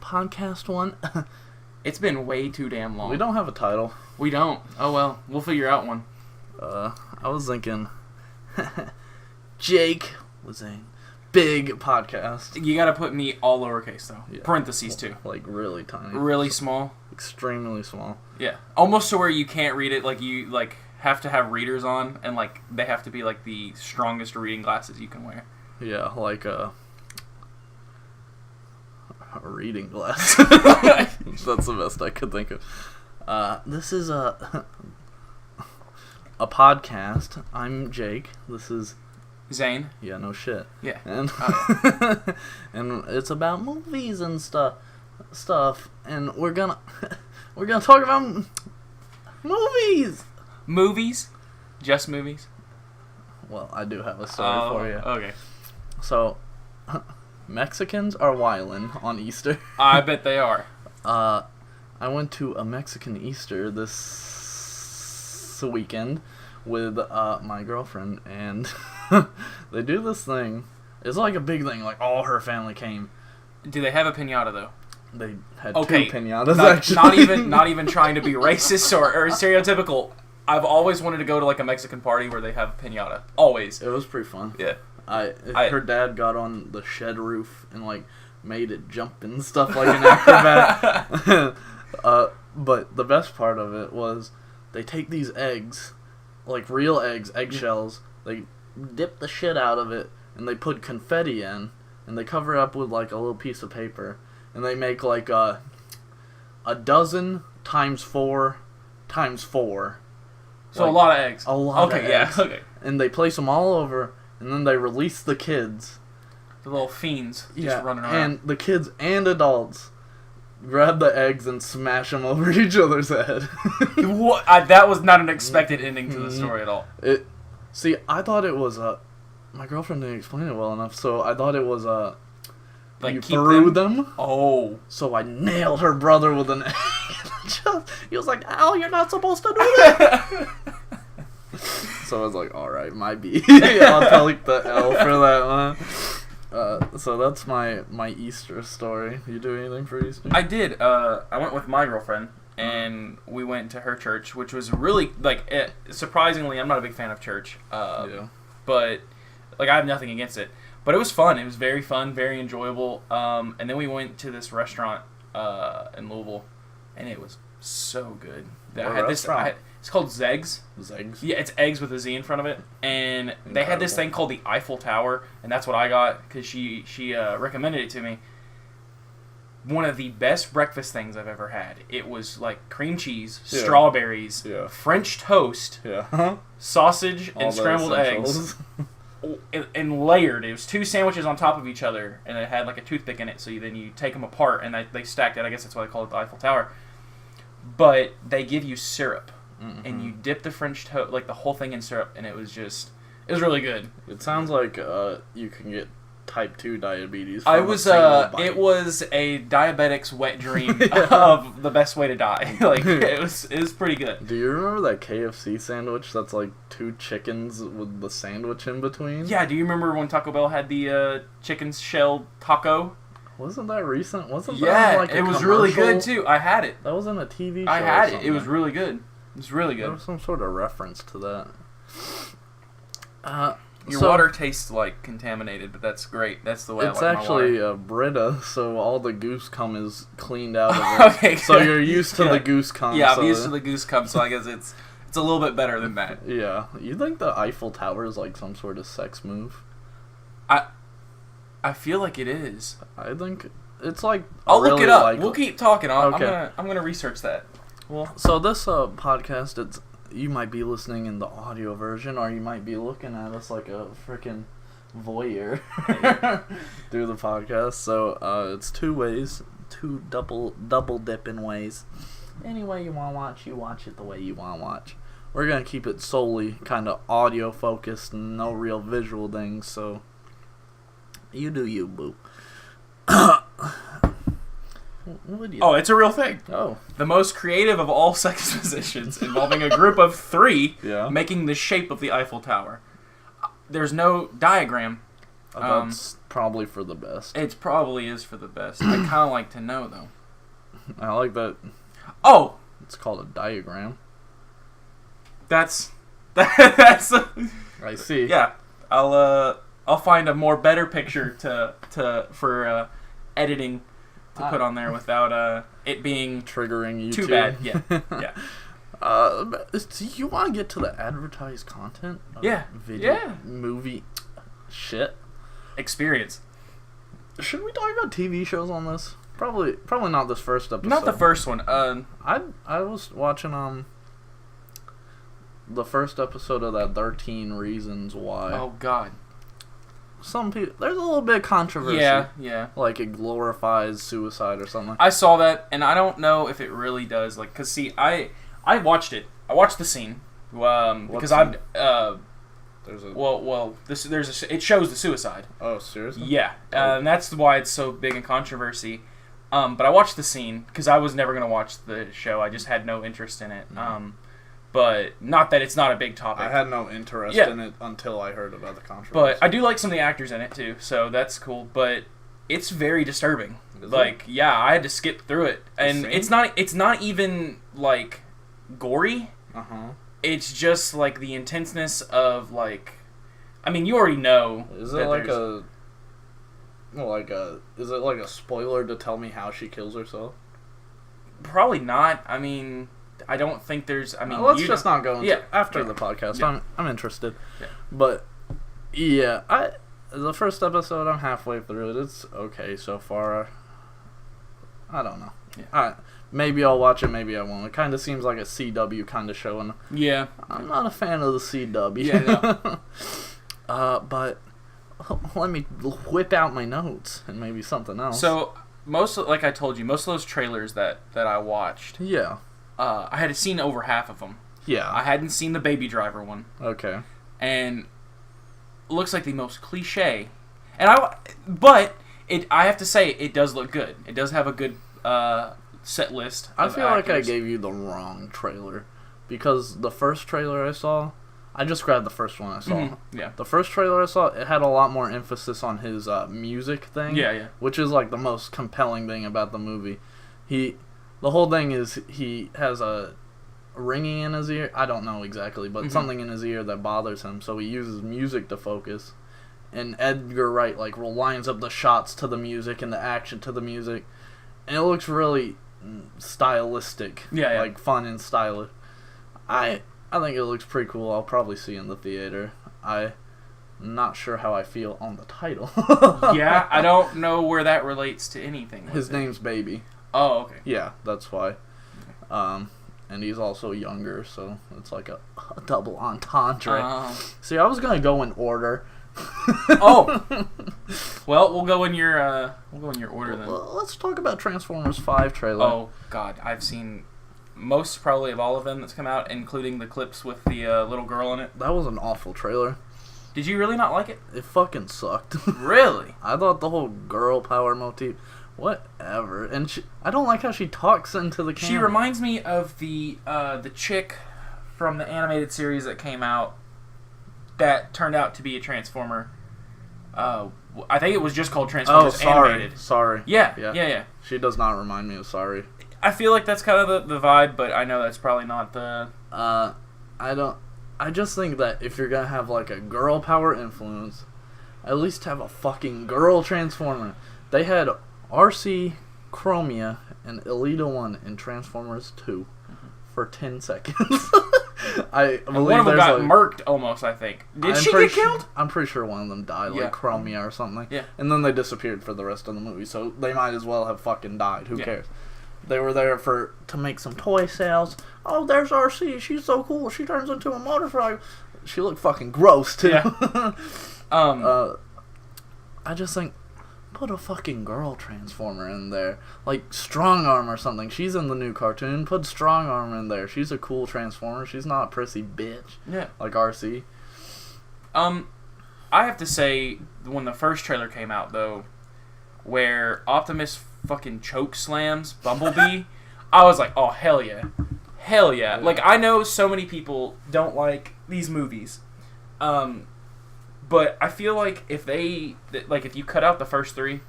Podcast 1? It's been way too damn long. We don't have a title. We don't. Oh well, we'll figure out one. I was thinking Jake was a big podcast. You gotta put me all lowercase though. Yeah. Parentheses too. Like really tiny. Really small. Extremely small. Yeah. Almost to where you can't read it, like you have to have readers on, and like they have to be like the strongest reading glasses you can wear. Yeah, like a reading glass. That's the best I could think of. This is a podcast. I'm Jake. This is Zane. Yeah, no shit. Yeah. And and it's about movies and stuff. And we're gonna talk about movies. Movies? Just movies? Well, I do have a story for you. Okay. So, Mexicans are wildin' on Easter. I bet they are. I went to a Mexican Easter this weekend with my girlfriend, and they do this thing. It's like a big thing. Like all her family came. Do they have a piñata though? They had two piñatas. Actually, not even trying to be racist or stereotypical. I've always wanted to go to like a Mexican party where they have a piñata. Always. It was pretty fun. Yeah. Her dad got on the shed roof and like made it jump and stuff like an acrobat. But the best part of it was they take these eggs, like real eggs, eggshells. They dip the shit out of it and they put confetti in and they cover it up with like a little piece of paper and they make like a dozen times 4 times 4. So like, a lot of eggs. A lot of eggs. Yeah, okay. And they place them all over, and then they release the kids. The little fiends just running around. And the kids and adults grab the eggs and smash them over each other's head. What? That was not an expected ending to the story at all. See, I thought it was my girlfriend didn't explain it well enough, so I thought it was like you threw them. Oh. So I nailed her brother with an egg. He was like, "Ow, you're not supposed to do that." So I was like, "All right, my B. I'll take the L for that one." So that's my Easter story. You do anything for Easter? I did. I went with my girlfriend, and we went to her church, which was really surprisingly, I'm not a big fan of church. But like I have nothing against it. But it was fun. It was very fun, very enjoyable. And then we went to this restaurant in Louisville, and it was so good. It's called Zeg's. Zeg's? Yeah, it's eggs with a Z in front of it. And they had this thing called the Eiffel Tower, and that's what I got because she recommended it to me. One of the best breakfast things I've ever had. It was like cream cheese, strawberries, French toast, sausage, and scrambled eggs. And layered. It was 2 sandwiches on top of each other, and it had like a toothpick in it, so then you take them apart, and they stacked it. I guess that's why they call it the Eiffel Tower. But they give you syrup, and you dip the French toast, like the whole thing in syrup, and it was really good. It sounds like you can get type 2 diabetes. It was a diabetic's wet dream of the best way to die. Like it was pretty good. Do you remember that KFC sandwich that's like 2 chickens with the sandwich in between? Yeah, do you remember when Taco Bell had the chicken shell taco? Wasn't that recent? That like it was really good too. I had it. That was in a TV show. I had it. It was really good. It was really good. There was some sort of reference to that. Your water tastes like contaminated, but that's great. That's the way I like my water. It's actually Brita, so all the goose cum is cleaned out of it. Okay, so you're used to the goose cum. Yeah, I'm used to the goose cum, so I guess it's a little bit better than that. Yeah. You think the Eiffel Tower is like some sort of sex move? I feel like it is. I think it's like... I'll look it up. We'll keep talking. I'm gonna research that. Well, so this podcast, you might be listening in the audio version, or you might be looking at us like a freaking voyeur through the podcast. So it's 2 ways, 2 double dipping ways. Any way you want to watch it the way you want to watch. We're gonna keep it solely kind of audio focused, and no real visual things. So you do you, boo. It's a real thing. Oh. The most creative of all sex positions involving a group of 3 making the shape of the Eiffel Tower. There's no diagram. That's probably for the best. It probably is for the best. I kind of like to know, though. I like that. Oh! It's called a diagram. That's... I see. Yeah. I'll find a more better picture for editing to put on there without it being triggering you too bad. Yeah. Yeah. Do you want to get to the advertised content? Video, movie, shit. Experience. Should we talk about TV shows on this? Probably not this first episode. Not the first one. I was watching the first episode of that 13 Reasons Why. Oh God. Some people, there's a little bit of controversy. Yeah. Like it glorifies suicide or something. I saw that, and I don't know if it really does. Like, cause see, I watched it. I watched the scene. Because I'm. It shows the suicide. Oh, seriously? Yeah, and that's why it's so big in controversy. But I watched the scene because I was never gonna watch the show. I just had no interest in it. But not that it's not a big topic. I had no interest in it until I heard about the controversy. But I do like some of the actors in it too, so that's cool. But it's very disturbing. Yeah, I had to skip through it, and it's not even like gory. It's just like the intenseness of like, I mean, you already know. Is it is it like a spoiler to tell me how she kills herself? Probably not. I mean, I don't think there's. I mean, let's just not go into after the podcast. Yeah. I'm interested. Yeah. But the first episode, I'm halfway through it. It's okay so far. I don't know. Yeah. Maybe I'll watch it, maybe I won't. It kind of seems like a CW kind of show, and yeah, I'm not a fan of the CW. Yeah, no. But let me whip out my notes and maybe something else. So like I told you, most of those trailers that I watched, I had seen over half of them. Yeah, I hadn't seen the Baby Driver one. Okay, and it looks like the most cliche, but I have to say it does look good. It does have a good set list. I feel like I gave you the wrong trailer because the first trailer I saw, I just grabbed the first one I saw. Mm-hmm. Yeah. The first trailer I saw, it had a lot more emphasis on his music thing. Yeah. Which is like the most compelling thing about the movie. The whole thing is he has a ringing in his ear. I don't know exactly, but something in his ear that bothers him. So he uses music to focus. And Edgar Wright like lines up the shots to the music and the action to the music, and it looks really stylistic. Yeah. Like fun and stylish. I think it looks pretty cool. I'll probably see it in the theater. I'm not sure how I feel on the title. Yeah, I don't know where that relates to anything. His name's Baby. Oh, okay. Yeah, that's why. And he's also younger, so it's like a double entendre. See, I was gonna go in order. Oh, well, we'll go in your order then. Well, let's talk about Transformers 5 trailer. Oh God, I've seen most probably of all of them that's come out, including the clips with the little girl in it. That was an awful trailer. Did you really not like it? It fucking sucked. Really? I thought the whole girl power motif, whatever. And I don't like how she talks into the camera. She reminds me of the chick from the animated series that came out that turned out to be a Transformer. I think it was just called Transformers Animated. Sorry. Yeah. She does not remind me of Sorry. I feel like that's kind of the vibe, but I know that's probably not the... I just think that if you're gonna have like a girl power influence, at least have a fucking girl Transformer. They had RC, Chromia, and Elita 1 in Transformers 2 for 10 seconds. I believe one of them got murked almost, I think. Did she get killed? I'm pretty sure one of them died, like Chromia or something. Yeah. And then they disappeared for the rest of the movie, so they might as well have fucking died. Who cares? They were there to make some toy sales. Oh, there's RC. She's so cool. She turns into a motorcycle. She looked fucking gross, too. Yeah. I just think, put a fucking girl Transformer in there. Like, Strong Arm or something. She's in the new cartoon. Put Strong Arm in there. She's a cool Transformer. She's not a prissy bitch. Yeah. Like RC. I have to say, when the first trailer came out, though, where Optimus fucking choke slams Bumblebee, I was like, oh, hell yeah. Hell yeah. Like, I know so many people don't like these movies. But I feel like if if you cut out the first three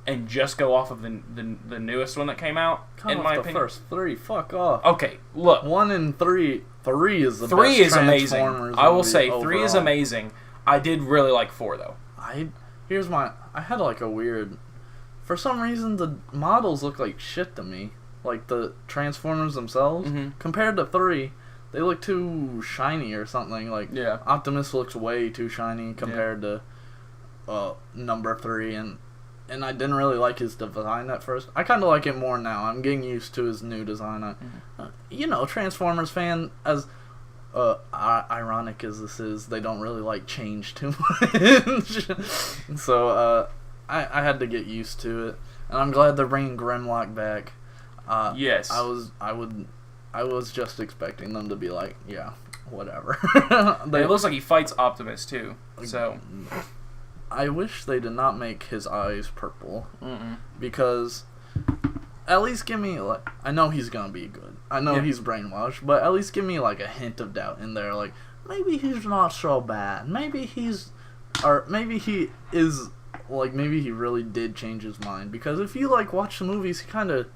and just go off of the newest one that came out, in my opinion, first three, fuck off. Okay, look, 1 and 3 is the best. 3 is amazing. Transformers I will say overall. 3 is amazing. I did really like 4 though. I had like a weird. For some reason, the models look like shit to me. Like the Transformers themselves, compared to 3, they look too shiny or something. Like Optimus looks way too shiny compared to number 3, and I didn't really like his design at first. I kind of like it more now. I'm getting used to his new design. Transformers fan, as ironic as this is, they don't really like change too much. So I had to get used to it, and I'm glad they're bringing Grimlock back. Yes, I was just expecting them to be like, yeah, whatever. It looks like he fights Optimus too. So I wish they did not make his eyes purple, because at least give me like, I know he's gonna be good. I know he's brainwashed, but at least give me like a hint of doubt in there. Like maybe he's not so bad. Maybe he is, like maybe he really did change his mind. Because if you like watch the movies, he kind of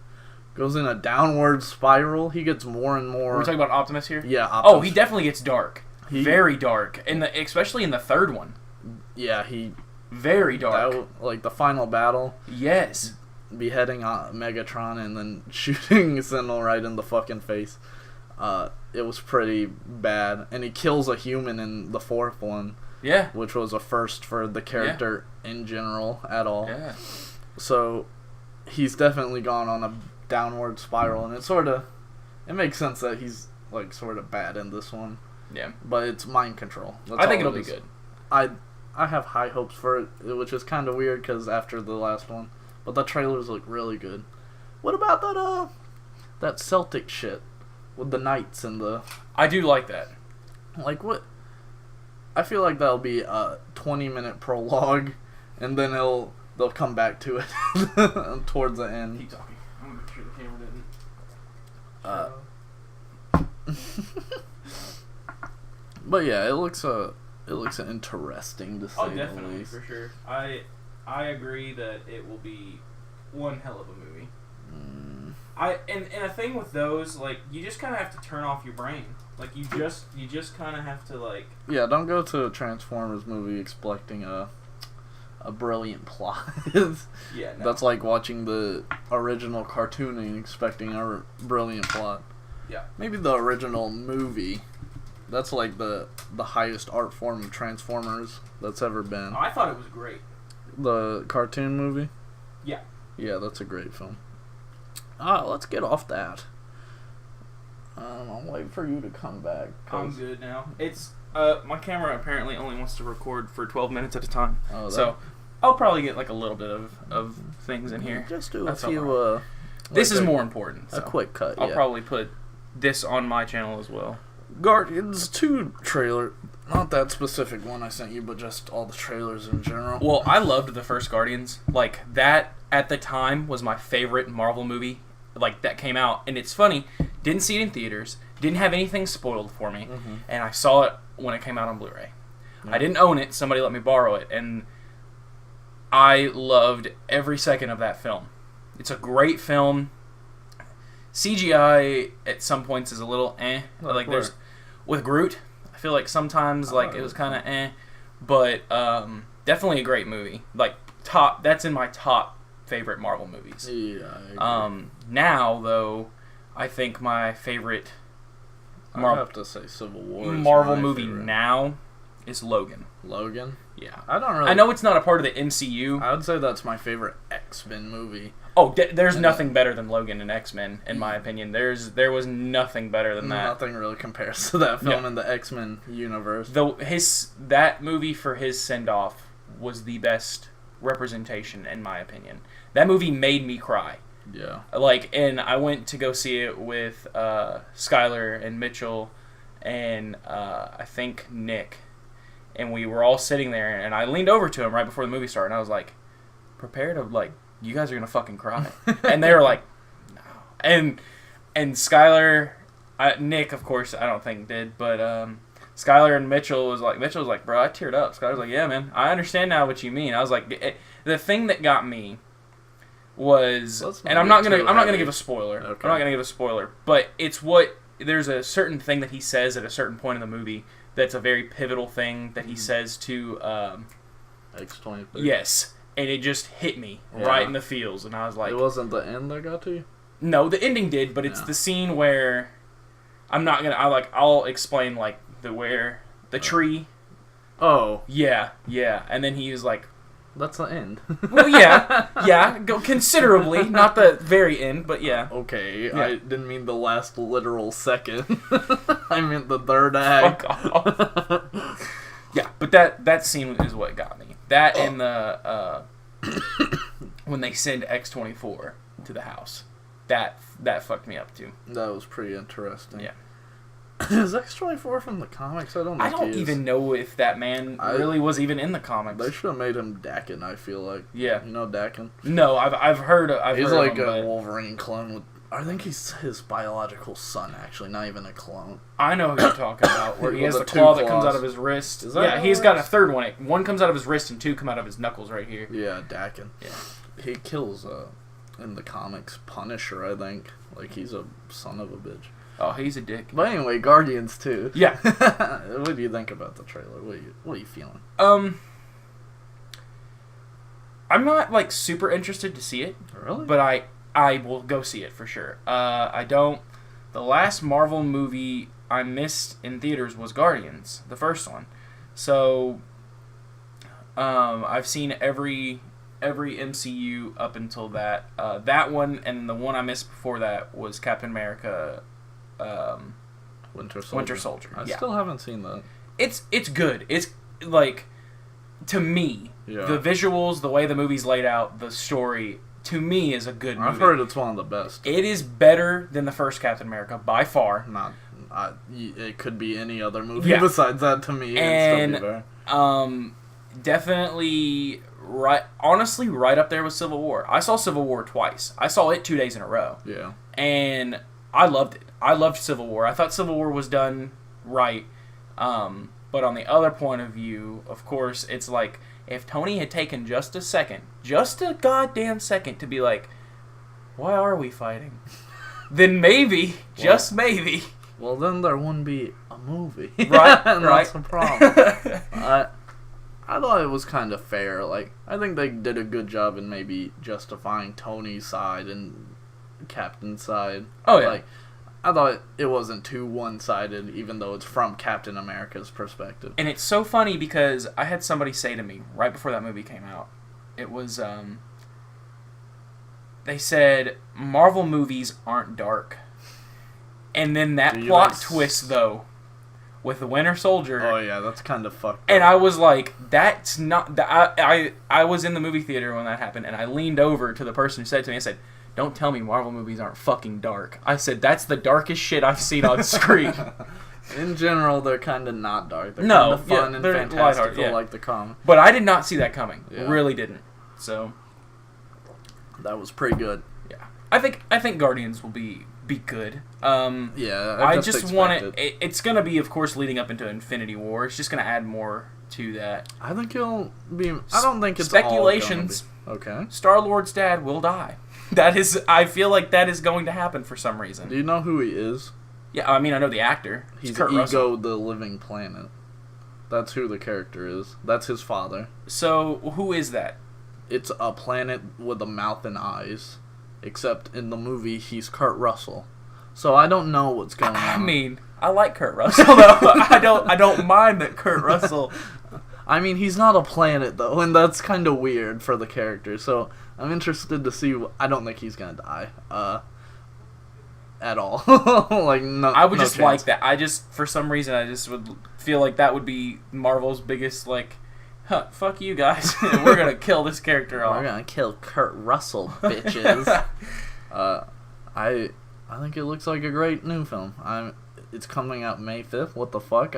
goes in a downward spiral. He gets more and more. We're talking about Optimus here? Yeah, Optimus. Oh, he definitely gets dark. Very dark. Especially in the third one. Yeah, he... Very dark. Like the final battle. Yes. Beheading Megatron and then shooting Sentinel right in the fucking face. It was pretty bad. And he kills a human in the fourth one. Yeah. Which was a first for the character in general at all. Yeah. So, he's definitely gone on a downward spiral, and it makes sense that he's like sort of bad in this one. Yeah. But it's mind control. I think it'll be good. I have high hopes for it, which is kind of weird because after the last one, but the trailers look really good. What about that Celtic shit with the knights and the? I do like that. Like what? I feel like that'll be a 20-minute prologue, and then they'll come back to it towards the end. Keep talking. I'm gonna make sure the camera didn't. But yeah, it looks interesting to say the definitely, least. for sure. I agree that it will be one hell of a movie. And a thing with those, like, you just kind of have to turn off your brain. Like, you just kind of have to, like... Yeah, don't go to a Transformers movie expecting a brilliant plot. Yeah, no. That's like watching the original cartoon and expecting a brilliant plot. Yeah. Maybe the original movie. That's like the highest art form of Transformers that's ever been. I thought it was great. The cartoon movie? Yeah. Yeah, that's a great film. Let's get off that. I'll wait for you to come back. I'm good now. It's my camera apparently only wants to record for 12 minutes at a time. So I'll probably get like a little bit of things in here. Just do That's a few. right. This is more important. A quick cut. I'll probably put this on my channel as well. Guardians 2 trailer. Not that specific one I sent you, but just all the trailers in general. Well, I loved the first Guardians. Like, that, at the time, was my favorite Marvel movie, like, that came out. And it's funny, didn't see it in theaters, didn't have anything spoiled for me, and I saw it when it came out on Blu-ray. I didn't own it, somebody let me borrow it, and I loved every second of that film. It's a great film. CGI, at some points, is a little like, there's... With Groot, I feel like sometimes like it was kind of but definitely a great movie. Like that's in my top favorite Marvel movies. Yeah. I agree. Now though, I think my favorite I have to say Civil War. Marvel movie now is Logan. Logan? Yeah. I know it's not a part of the MCU. I would say that's my favorite X-Men movie. Oh, there's nothing better than Logan and X-Men, in my opinion. There was nothing better than that. Nothing really compares to that film in the X-Men universe. That movie for his send-off was the best representation, in my opinion. That movie made me cry. Yeah. Like, and I went to go see it with Skylar and Mitchell and I think Nick. And we were all sitting there, and I leaned over to him right before the movie started, and I was like, prepare to, like, you guys are going to fucking cry. And they were like, no. And Skylar, Nick, of course, I don't think did, but Skylar and Mitchell was like, bro, I teared up. Skylar's like, yeah, man, I understand now what you mean. I was like, the thing that got me was, and I'm not gonna give a spoiler. Okay. I'm not gonna give a spoiler, but it's what there's a certain thing that he says at a certain point in the movie that's a very pivotal thing that he says to X-23. Yes, and it just hit me right in the feels, and I was like, it wasn't the end that got to you? No, the ending did, but it's the scene where I'll explain like the tree. Oh. Yeah, and then he was like, that's the end. well, yeah, go considerably, not the very end, but yeah. Okay, yeah. I didn't mean the last literal second. I meant the third act. Fuck off. Yeah, but that scene is what got me. That and the when they send X-24 to the house, that fucked me up too. That was pretty interesting. Yeah. Is X-24 from the comics? I don't even know if that man really was even in the comics. They should have made him Dakin, I feel like. Yeah. You know Dakin? No, I've heard he's heard like of him, a Wolverine clone with... I think he's his biological son, actually, not even a clone. I know who you're talking about, where he has the claw that comes out of his wrist. Is that he's got a third one. One comes out of his wrist and two come out of his knuckles right here. Yeah, Dakin. Yeah. He kills, in the comics, Punisher, I think. Like, he's a son of a bitch. Oh, he's a dick. But anyway, Guardians 2. Yeah. What do you think about the trailer? What are you feeling? I'm not, like, super interested to see it. Really? But I will go see it for sure. The last Marvel movie I missed in theaters was Guardians, the first one. So, I've seen every MCU up until that. That one, and the one I missed before that was Captain America... Winter Soldier. I still haven't seen that. It's good. It's like, to me, the visuals, the way the movie's laid out, the story, to me, is a good movie. I've heard it's one of the best. It is better than the first Captain America by far. It could be any other movie besides that to me. And it'd still be better. Definitely right up there with Civil War. I saw Civil War twice. I saw it 2 days in a row. Yeah. And I loved it. I loved Civil War. I thought Civil War was done right. But on the other point of view, of course, it's like, if Tony had taken just a goddamn second to be like, why are we fighting? Then maybe, just maybe. Well, then there wouldn't be a movie. Right, and right. That's the problem. I thought it was kind of fair. Like, I think they did a good job in maybe justifying Tony's side and Captain's side. Oh, yeah. Like, I thought it wasn't too one-sided, even though it's from Captain America's perspective. And it's so funny because I had somebody say to me right before that movie came out, it was, they said, Marvel movies aren't dark. And then that plot twist, though, with the Winter Soldier. Oh, yeah, that's kind of fucked up. And I was like, that's not... I was in the movie theater when that happened, and I leaned over to the person who said it to me and said, don't tell me Marvel movies aren't fucking dark. I said, that's the darkest shit I've seen on screen. In general, they're kind of not dark. They're kind of fun and fantastical like the comic. But I did not see that coming. Yeah. Really didn't. So... that was pretty good. Yeah. I think Guardians will be good. Yeah, I just want it. It's going to be, of course, leading up into Infinity War. It's just going to add more to that. I think it'll be... I don't think it's speculations. All gonna be. Okay. Star-Lord's dad will die. That is... I feel like that is going to happen for some reason. Do you know who he is? Yeah, I mean, I know the actor. He's Kurt Ego Russell. the Living Planet. That's who the character is. That's his father. So, who is that? It's a planet with a mouth and eyes. Except in the movie, he's Kurt Russell. So I don't know what's going on. I mean, I like Kurt Russell, though. I don't mind that Kurt Russell... I mean, he's not a planet, though, and that's kind of weird for the character. So I'm interested to see... I don't think he's going to die. At all. Like, no. I would no just chance. like that. I just, for some reason, I just would feel like that would be Marvel's biggest, like... fuck you guys. We're gonna kill this character off. We're gonna kill Kurt Russell, bitches. I think it looks like a great new film. It's coming out May 5th. What the fuck?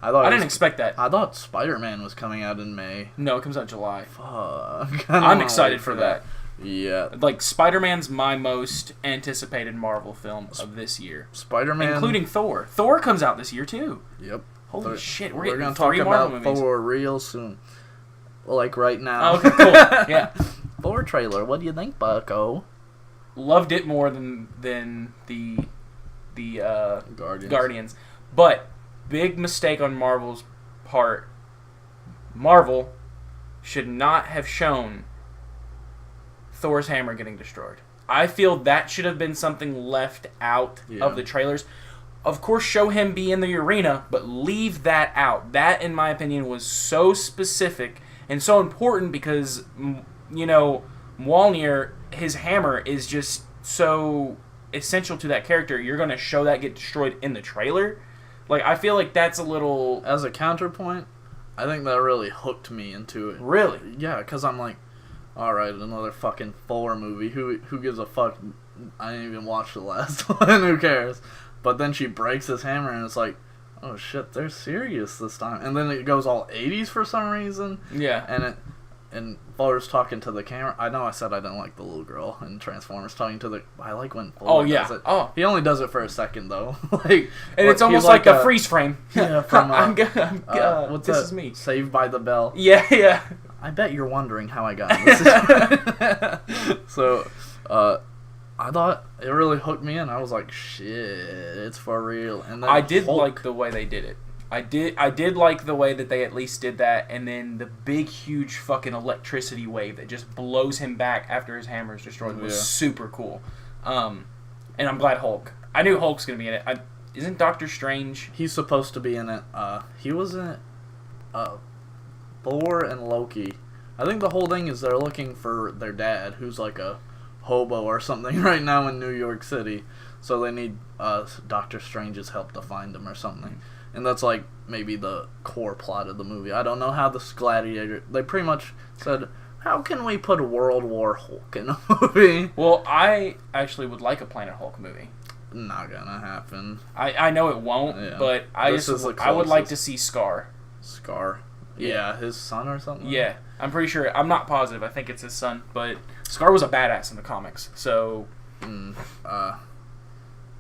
I didn't expect that. I thought Spider-Man was coming out in May. No, it comes out July. Fuck. I'm excited for that. Yeah. Like, Spider-Man's my most anticipated Marvel film of this year. Spider-Man. Including Thor. Thor comes out this year, too. Yep. Holy shit, we're gonna getting talk 3 Marvel about movies. Thor real soon. Like right now. Oh, okay, cool. Yeah. Thor trailer. What do you think, Bucko? Loved it more than the Guardians. But big mistake on Marvel's part. Marvel should not have shown Thor's hammer getting destroyed. I feel that should have been something left out of the trailers. Of course, show him be in the arena, but leave that out. That, in my opinion, was so specific and so important because, you know, Mjolnir, his hammer is just so essential to that character. You're going to show that get destroyed in the trailer? Like, I feel like that's a little... As a counterpoint, I think that really hooked me into it. Really? Yeah, because I'm like, alright, another fucking Thor movie. Who gives a fuck? I didn't even watch the last one. Who cares? But then she breaks his hammer, and it's like, oh shit, they're serious this time. And then it goes all 80s for some reason. Yeah. And Thor's talking to the camera. I know I said I didn't like the little girl in Transformers talking to the... I like when Thor does it. Oh. He only does it for a second, though. And it's almost like a freeze frame. Yeah, from... what's this that? Is me. Saved by the Bell. Yeah. I bet you're wondering how I got in this situation. So, I thought it really hooked me in. I was like, shit, it's for real. And then I did like the way they did it. I did like the way that they at least did that, and then the big, huge fucking electricity wave that just blows him back after his hammer is destroyed was super cool. And I'm glad Hulk. I knew Hulk's gonna be in it. Isn't Doctor Strange? He's supposed to be in it. He was in it. Thor and Loki. I think the whole thing is they're looking for their dad, who's like a hobo or something right now in New York City. So they need Doctor Strange's help to find him or something. And that's like maybe the core plot of the movie. I don't know how this Gladiator... They pretty much said, how can we put a World War Hulk in a movie? Well, I actually would like a Planet Hulk movie. Not gonna happen. I know it won't, but I would like to see Scar. Scar? Yeah, his son or something? Yeah, I'm pretty sure. I'm not positive. I think it's his son, but Scar was a badass in the comics, so... I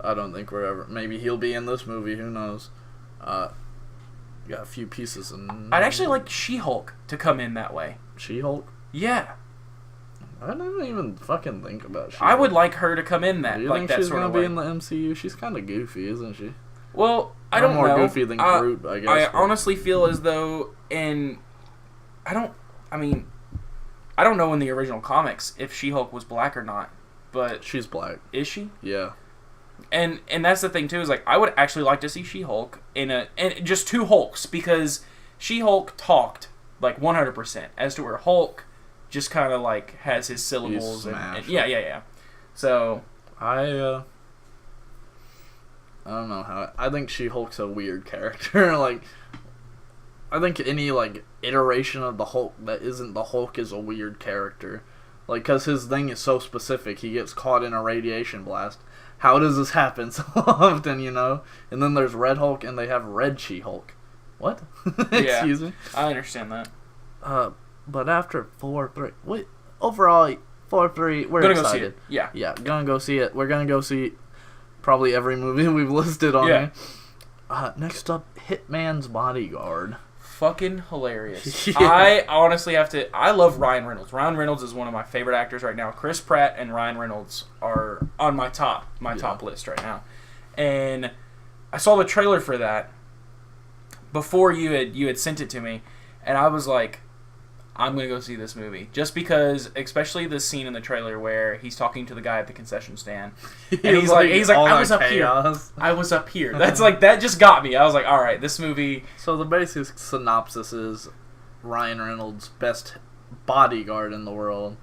don't think we're ever... Maybe he'll be in this movie, who knows? Got a few pieces. I'd actually like She-Hulk to come in that way. She-Hulk? Yeah. I didn't even fucking think about She-Hulk. I would like her to come in that. Do you like think that she's sort gonna of be way. in the MCU? She's kind of goofy, isn't she? Well, I don't know. More goofy than Groot, I guess. I honestly feel as though I don't know in the original comics if She-Hulk was black or not, but she's black. Is she? Yeah. And that's the thing too, is like I would actually like to see She-Hulk and just 2 Hulks, because She-Hulk talked like 100%, as to where Hulk just kind of like has his syllables and yeah. So I don't know how. I think She-Hulk's a weird character. Like, I think any like iteration of the Hulk that isn't the Hulk is a weird character. Like, cause his thing is so specific. He gets caught in a radiation blast. How does this happen so often, you know? And then there's Red Hulk, and they have Red She-Hulk. What? Excuse me? I understand that. But after 4-3... Wait, overall, 4-3, we're gonna excited. go see it. Yeah. Yeah, gonna go see it. We're gonna go see probably every movie we've listed on here. Next up, Hitman's Bodyguard. Fucking hilarious. Yeah. I honestly have to... I love Ryan Reynolds. Ryan Reynolds is one of my favorite actors right now. Chris Pratt and Ryan Reynolds are on my top list right now. And I saw the trailer for that before you had sent it to me, and I was like, I'm going to go see this movie. Just because, especially the scene in the trailer where he's talking to the guy at the concession stand. And he's like, I was up here. I was up here. That's like, that just got me. I was like, all right, this movie. So the basic synopsis is Ryan Reynolds, best bodyguard in the world,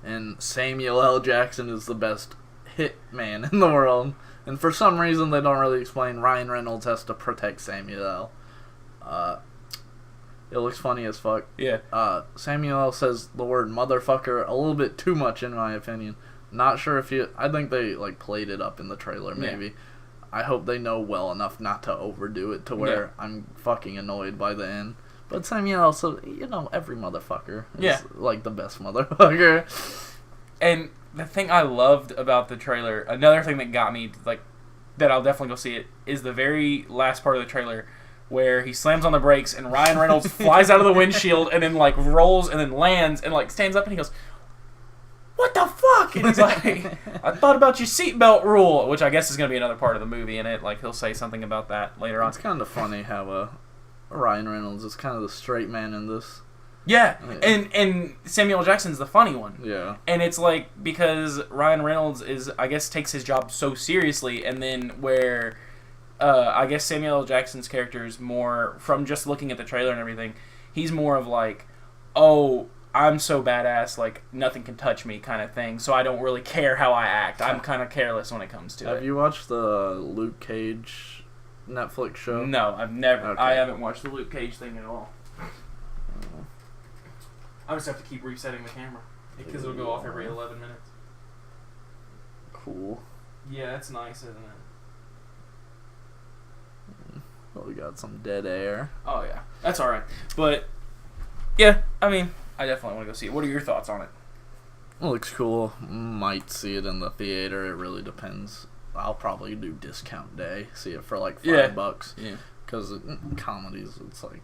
and Samuel L. Jackson is the best hitman in the world. And for some reason, they don't really explain Ryan Reynolds has to protect Samuel L. It looks funny as fuck. Yeah. Samuel L. says the word motherfucker a little bit too much, in my opinion. Not sure if I think they like played it up in the trailer, maybe. Yeah. I hope they know well enough not to overdo it to where I'm fucking annoyed by the end. But Samuel L. says, you know, every motherfucker is like the best motherfucker. And the thing I loved about the trailer, another thing that got me, like, that I'll definitely go see it, is the very last part of the trailer where he slams on the brakes and Ryan Reynolds flies out of the windshield and then like rolls and then lands and like stands up and he goes, "What the fuck?" And he's like, "I thought about your seatbelt rule," which I guess is going to be another part of the movie in it. Like he'll say something about that later on. It's kind of funny how Ryan Reynolds is kind of the straight man in this. Yeah, and Samuel L. Jackson's the funny one. Yeah. And it's like, because Ryan Reynolds I guess takes his job so seriously, and then where I guess Samuel L. Jackson's character is more, from just looking at the trailer and everything, he's more of like, oh, I'm so badass, like nothing can touch me kind of thing, so I don't really care how I act. I'm kind of careless when it comes to it. Have you watched the Luke Cage Netflix show? No, I've never. Okay. I haven't watched the Luke Cage thing at all. I just have to keep resetting the camera because it'll go off every 11 minutes. Cool. Yeah, that's nice, isn't it? Well, we got some dead air. Oh yeah, that's all right. But yeah, I mean, I definitely want to go see it. What are your thoughts on it? It looks cool. Might see it in the theater. It really depends. I'll probably do discount day. See it for like $5. Yeah. Because comedies, it's like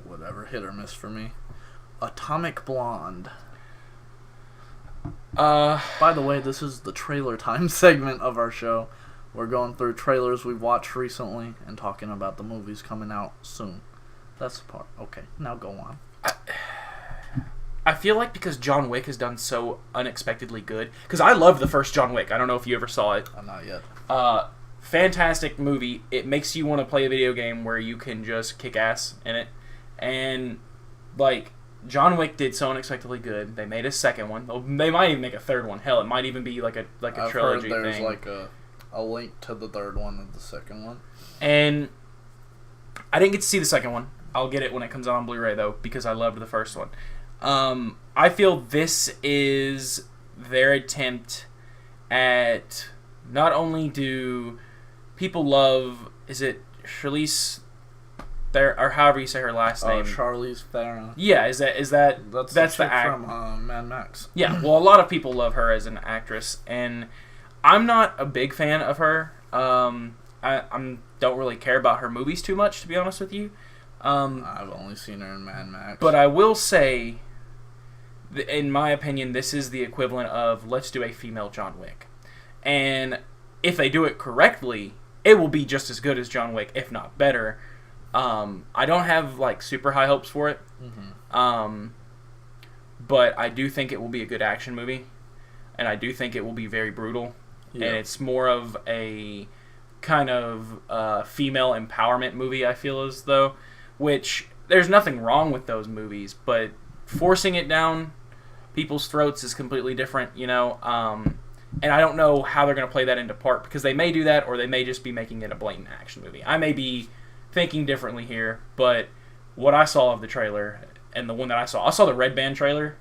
whatever, hit or miss for me. Atomic Blonde. By the way, this is the trailer time segment of our show. We're going through trailers we've watched recently and talking about the movies coming out soon. That's the part. Okay, now go on. I feel like because John Wick has done so unexpectedly good, because I loved the first John Wick. I don't know if you ever saw it. Not yet. Fantastic movie. It makes you want to play a video game where you can just kick ass in it. And, like, John Wick did so unexpectedly good. They made a second one. They might even make a third one. Hell, it might even be like a trilogy thing. I've heard there's like a link to the third one and the second one. And I didn't get to see the second one. I'll get it when it comes out on Blu-ray, though, because I loved the first one. I feel this is their attempt at not only do people love, is it Charlize Theron, or however you say her last name? Charlize Theron. Yeah, that's the act from Mad Max. Yeah, well, a lot of people love her as an actress, and I'm not a big fan of her. I don't really care about her movies too much, to be honest with you. I've only seen her in Mad Max. But I will say, in my opinion, this is the equivalent of let's do a female John Wick. And if they do it correctly, it will be just as good as John Wick, if not better. I don't have like super high hopes for it. Mm-hmm. But I do think it will be a good action movie. And I do think it will be very brutal. Yeah. And it's more of a kind of female empowerment movie, I feel as though. Which, there's nothing wrong with those movies, but forcing it down people's throats is completely different, you know? And I don't know how they're going to play that into part, because they may do that, or they may just be making it a blatant action movie. I may be thinking differently here, but what I saw of the trailer, and the one that I saw the Red Band trailer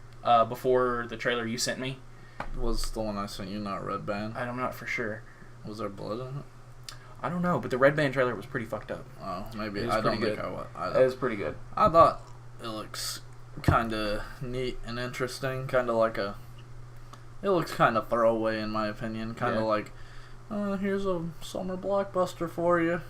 before the trailer you sent me. Was the one I sent you not Red Band? I'm not for sure. Was there blood in it? I don't know, but the Red Band trailer was pretty fucked up. Oh, maybe. I don't think I was. It was pretty good. I thought it looks kind of neat and interesting. Kind of like it looks kind of throwaway in my opinion. Kind of like, here's a summer blockbuster for you.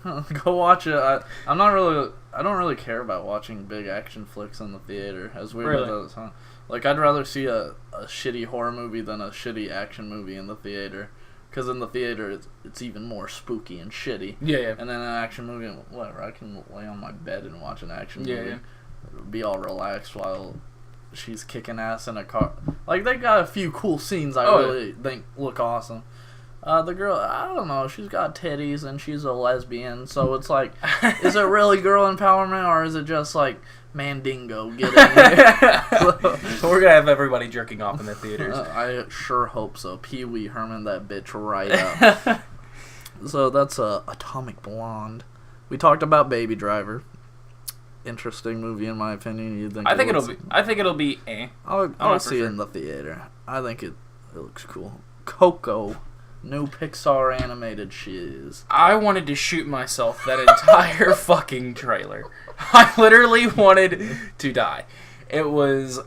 Go watch it. I don't really care about watching big action flicks in the theater. As weird as that sounds. Like, I'd rather see a shitty horror movie than a shitty action movie in the theater. Because in the theater, it's even more spooky and shitty. Yeah. And then an action movie, whatever, I can lay on my bed and watch an action movie. Yeah. Be all relaxed while she's kicking ass in a car. Like, they got a few cool scenes I really think look awesome. The girl, I don't know, she's got titties and she's a lesbian, so it's like, is it really girl empowerment or is it just like, Mandingo, get in here? So we're gonna have everybody jerking off in the theaters. I sure hope so. Pee Wee Herman that bitch right up. So that's Atomic Blonde. We talked about Baby Driver. Interesting movie in my opinion. You think? I think it'll be. I'll see it in the theater. I think it looks cool. Coco. No Pixar animated shiz. I wanted to shoot myself that entire fucking trailer. I literally wanted to die. It was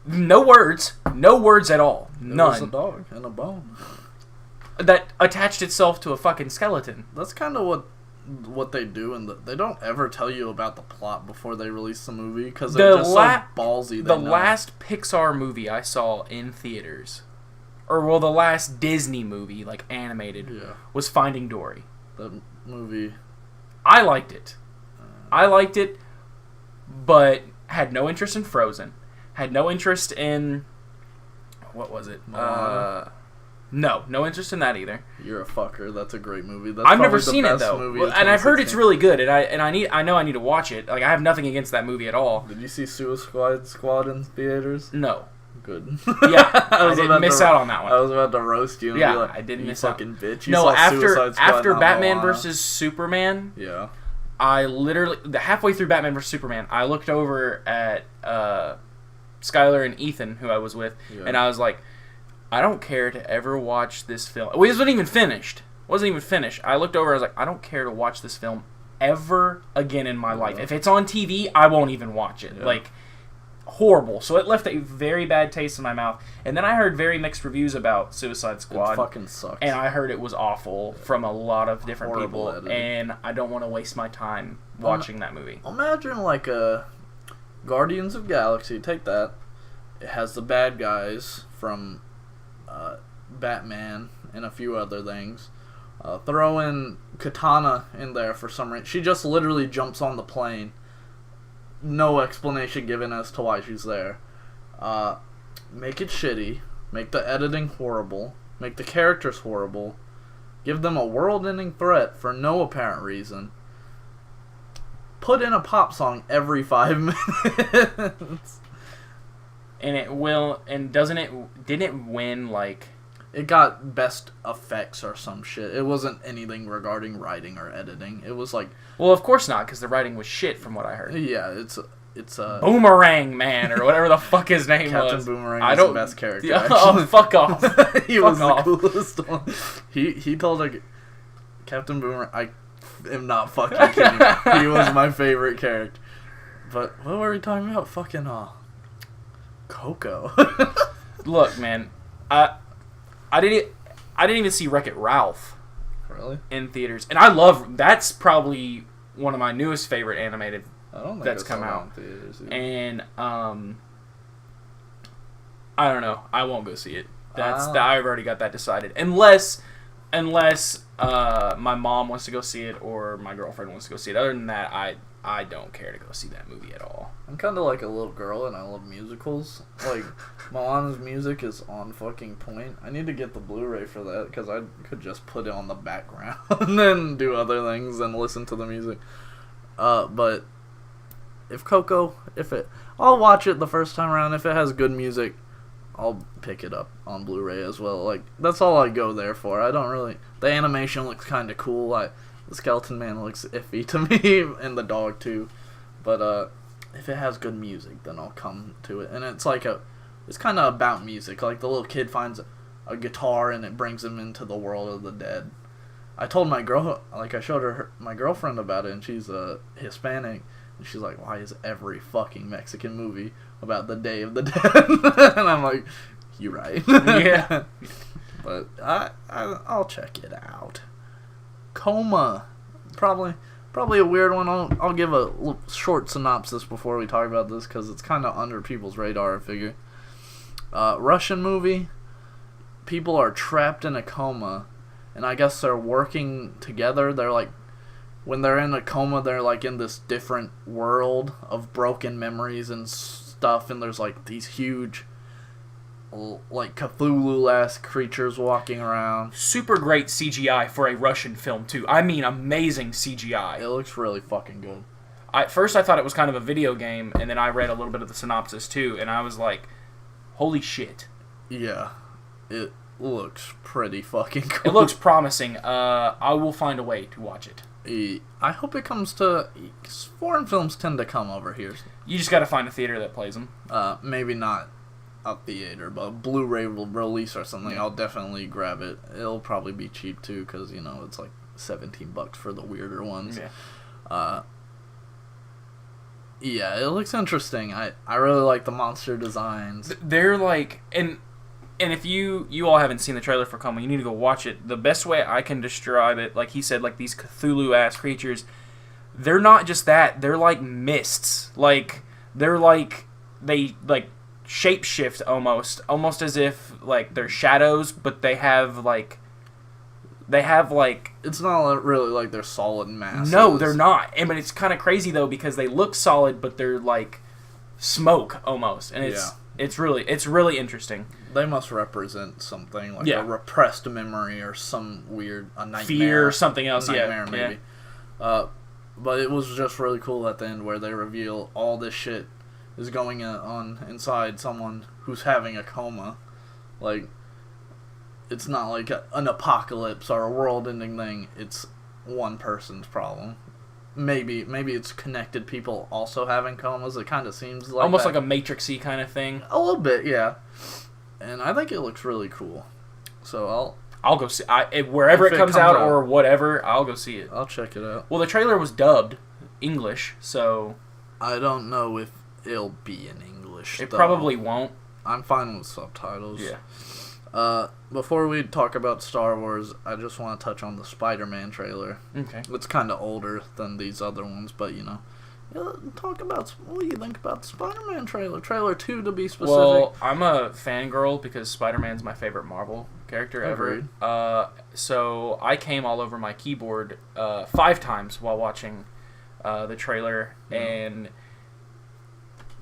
no words at all. None. It was a dog and a bone that attached itself to a fucking skeleton. That's kind of what what they do, and they don't ever tell you about the plot before they release the movie because they're just so ballsy. The last Pixar movie I saw in theaters, or the last Disney movie, like animated, was Finding Dory. The movie. I liked it. But had no interest in Frozen. Had no interest in... What was it? No interest in that either. You're a fucker. That's a great movie. That's I've never seen it though, and I've heard it's really good. And I know I need to watch it. Like I have nothing against that movie at all. Did you see Suicide Squad in theaters? No. Good. Yeah, I didn't miss out on that one. I was about to roast you. And be like, I didn't miss fucking out. Bitch. You no, saw Suicide Squad, after Batman versus Superman. Yeah. I literally halfway through Batman vs Superman, I looked over at Skylar and Ethan, who I was with, and I was like, I don't care to ever watch this film. Well, it wasn't even finished. I looked over, I was like, I don't care to watch this film ever again in my life. If it's on TV, I won't even watch it. Like, horrible. So it left a very bad taste in my mouth. And then I heard very mixed reviews about Suicide Squad. It fucking sucks. And I heard it was awful from a lot of different Horrible people. editing. And I don't want to waste my time watching that movie. Imagine like a Guardians of Galaxy. Take that. It has the bad guys from Batman and a few other things. Throw in Katana in there for some reason. She just literally jumps on the plane. No explanation given as to why she's there. Make it shitty. Make the editing horrible. Make the characters horrible. Give them a world-ending threat for no apparent reason. Put in a pop song every 5 minutes. And it will, and didn't it win, like... It got best effects or some shit. It wasn't anything regarding writing or editing. It was like... Well, of course not, because the writing was shit from what I heard. Yeah, it's a... Boomerang Man, or whatever the fuck his name was. Captain Boomerang is the best character, actually. Oh, fuck off. He was the coolest one. He told a... Captain Boomerang... I am not fucking kidding. He was my favorite character. But what were we talking about? Fucking, Coco. Look, man, I didn't even see Wreck-It Ralph. Really? In theaters, and that's probably one of my newest favorite animated that's come out. In theaters, and I don't know. I won't go see it. I've already got that decided. Unless my mom wants to go see it or my girlfriend wants to go see it. Other than that, I don't care to go see that movie at all. I'm kind of like a little girl and I love musicals. Like, Moana's music is on fucking point. I need to get the Blu-ray for that because I could just put it on the background and then do other things and listen to the music. But if Coco, I'll watch it the first time around. If it has good music, I'll pick it up on Blu-ray as well. Like, that's all I go there for. I don't really... The animation looks kind of cool. The Skeleton Man looks iffy to me, and the dog too. But if it has good music, then I'll come to it. And it's like it's kind of about music. Like the little kid finds a guitar and it brings him into the world of the dead. I told my girl, like I showed her my girlfriend about it, and she's Hispanic, and she's like, "Why is every fucking Mexican movie about the Day of the Dead?" And I'm like, "You're right." Yeah. But I'll check it out. Coma, probably a weird one. I'll give a short synopsis before we talk about this because it's kind of under people's radar, I figure. Russian movie. People are trapped in a coma, and I guess they're working together. They're like, when they're in a coma, they're like in this different world of broken memories and stuff, and there's like these huge, like Cthulhu-esque creatures walking around. Super great CGI for a Russian film too. I mean, amazing CGI. It looks really fucking good. At first I thought it was kind of a video game, and then I read a little bit of the synopsis too, and I was like, holy shit. Yeah, it looks pretty fucking cool. It looks promising. I will find a way to watch it. I hope it comes to... Foreign films tend to come over here. You just gotta find a theater that plays them. Maybe not a theater, but Blu-ray will release or something. I'll definitely grab it. It'll probably be cheap too, because it's like $17 for the weirder ones. Yeah, it looks interesting. I really like the monster designs. They're like, and And if you all haven't seen the trailer for Coma, you need to go watch it. The best way I can describe it, like he said, like these Cthulhu-ass creatures, they're not just that. They're like mists. Like, they're like, they, like, shapeshift almost as if, like, they're shadows, but they have, like, it's not really like they're solid masses. No, they're not. But it's kind of crazy, though, because they look solid, but they're, like, smoke, almost. And it's really interesting. They must represent something, like a repressed memory or some weird, a nightmare. Fear or something else, nightmare, maybe. Yeah. But it was just really cool at the end where they reveal all this shit is going on inside someone who's having a coma. Like, it's not like an apocalypse or a world-ending thing. It's one person's problem. Maybe it's connected people also having comas. It kind of seems like almost that. like a Matrix-y kind of thing. A little bit, yeah. And I think it looks really cool. So I'll go see wherever it comes out or whatever. I'll go see it. I'll check it out. Well, the trailer was dubbed English, so I don't know if it'll be in English. It probably won't. I'm fine with subtitles. Yeah. Before we talk about Star Wars, I just want to touch on the Spider-Man trailer. Okay. It's kind of older than these other ones, but talk about what do you think about the Spider-Man trailer? Trailer 2 to be specific. Well, I'm a fangirl because Spider-Man's my favorite Marvel character ever. So I came all over my keyboard 5 times while watching the trailer, and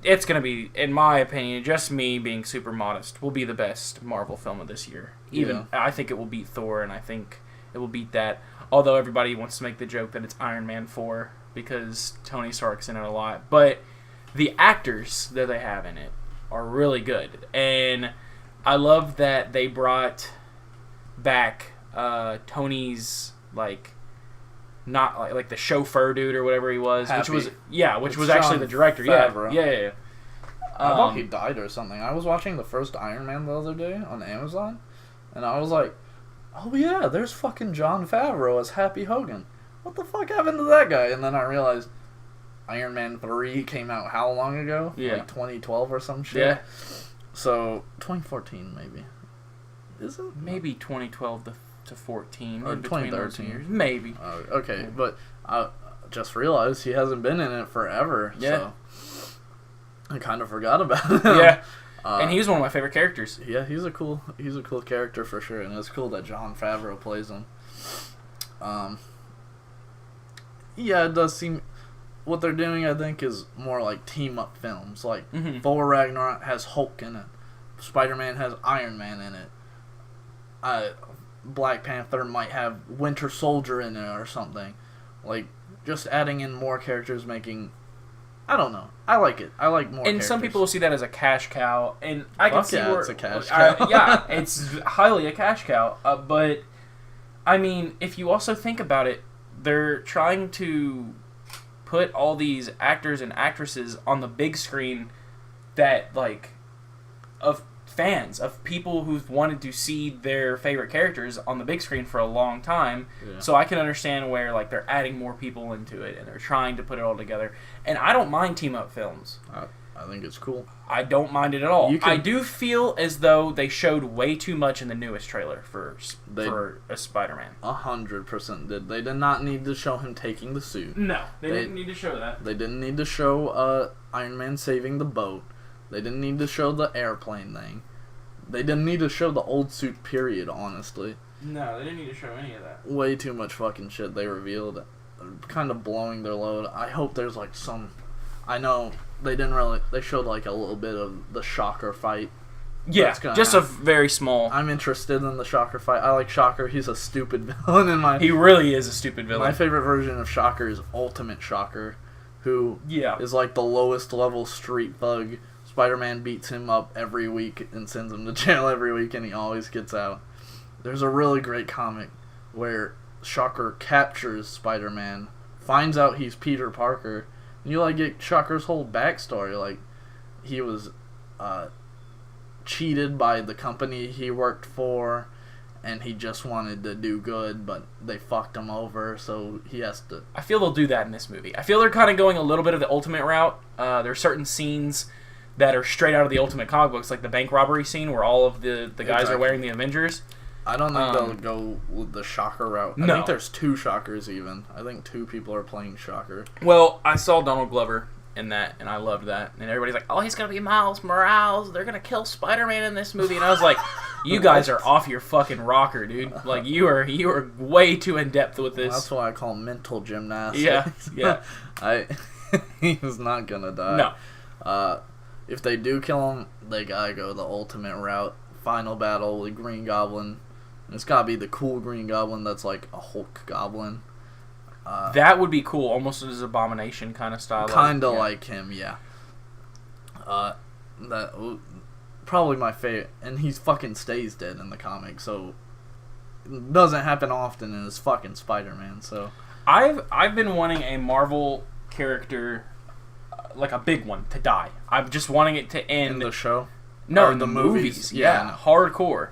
it's going to be, in my opinion, just me being super modest, will be the best Marvel film of this year. I think it will beat Thor, and I think it will beat that. Although everybody wants to make the joke that it's Iron Man 4 because Tony Stark's in it a lot. But the actors that they have in it are really good. And I love that they brought back Tony's, like, not like the chauffeur dude or whatever he was, which was actually the director. Favreau. Yeah. I thought he died or something. I was watching the first Iron Man the other day on Amazon, and I was like, oh yeah, there's fucking Jon Favreau as Happy Hogan. What the fuck happened to that guy? And then I realized Iron Man 3 came out how long ago? Yeah. Like 2012 or some shit? Yeah. So, 2014 maybe. Is it? Maybe 2012 to 14. Or in between 2013. those years. Maybe. Okay, yeah. But I just realized he hasn't been in it forever. Yeah. So I kind of forgot about him. Yeah. And he was one of my favorite characters. Yeah, he's a cool character for sure, and it's cool that Jon Favreau plays him. Yeah, it does seem what they're doing. I think is more like team up films. Like Thor Ragnarok has Hulk in it, Spider-Man has Iron Man in it. Black Panther might have Winter Soldier in it or something. Like just adding in more characters, making. I don't know. I like it. I like more. And characters. Some people will see that as a cash cow, and I can see where it's a cash cow. Yeah, it's highly a cash cow. But I mean, if you also think about it, they're trying to put all these actors and actresses on the big screen that like of fans, of people who've wanted to see their favorite characters on the big screen for a long time. Yeah. So I can understand where like they're adding more people into it and they're trying to put it all together. And I don't mind team up films. I think it's cool. I don't mind it at all. I do feel as though they showed way too much in the newest trailer for a Spider-Man. 100% did. They did not need to show him taking the suit. No, they didn't need to show that. They didn't need to show Iron Man saving the boat. They didn't need to show the airplane thing. They didn't need to show the old suit, period, honestly. No, they didn't need to show any of that. Way too much fucking shit they revealed. Kind of blowing their load. I hope there's like some... I know they didn't really... They showed like a little bit of the Shocker fight. Yeah, just a very small... I'm interested in the Shocker fight. I like Shocker. He's a stupid villain in my... He really is a stupid villain. My favorite version of Shocker is Ultimate Shocker, who is like the lowest level street thug. Spider-Man beats him up every week and sends him to jail every week, and he always gets out. There's a really great comic where Shocker captures Spider-Man, finds out he's Peter Parker, and you like get Shocker's whole backstory. Like, he was cheated by the company he worked for, and he just wanted to do good, but they fucked him over, so he has to... I feel they'll do that in this movie. I feel they're kind of going a little bit of the Ultimate route. There are certain scenes that are straight out of the Ultimate comic books, like the bank robbery scene where all of the guys are wearing the Avengers. I don't think they'll go with the Shocker route. I think there's 2 Shockers even. I think 2 people are playing Shocker. Well, I saw Donald Glover in that, and I loved that. And everybody's like, oh, he's going to be Miles Morales. They're going to kill Spider-Man in this movie. And I was like, you guys are off your fucking rocker, dude. Like, you are way too in-depth with this. Well, that's why I call him mental gymnastics. Yeah. He's not going to die. No. If they do kill him, they got to go the ultimate route. Final battle with Green Goblin. It's got to be the cool Green Goblin that's like a Hulk Goblin. That would be cool, almost as Abomination kind of style. Kind of like him, yeah. That probably my favorite, and he fucking stays dead in the comic, so it doesn't happen often, and it's fucking Spider-Man. So I've been wanting a Marvel character, like a big one, to die. I'm just wanting it to end in the show. No, or in the movies. Yeah, no. hardcore.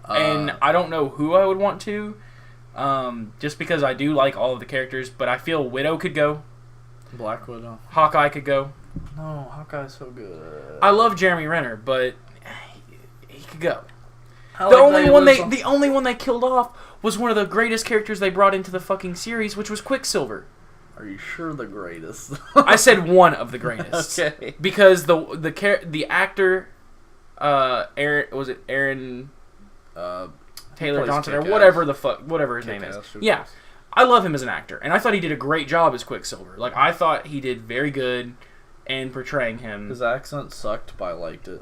And I don't know who I would want to. Just because I do like all of the characters, but I feel Widow could go. Black Widow. Hawkeye could go. No, Hawkeye's so good. I love Jeremy Renner, but he could go. The only one they killed off was one of the greatest characters they brought into the fucking series, which was Quicksilver. Are you sure the greatest? I said one of the greatest. Okay. Because the actor, Aaron Taylor Johnson or whatever his name is. Yeah, I love him as an actor, and I thought he did a great job as Quicksilver. Like, I thought he did very good in portraying him. His accent sucked, but I liked it.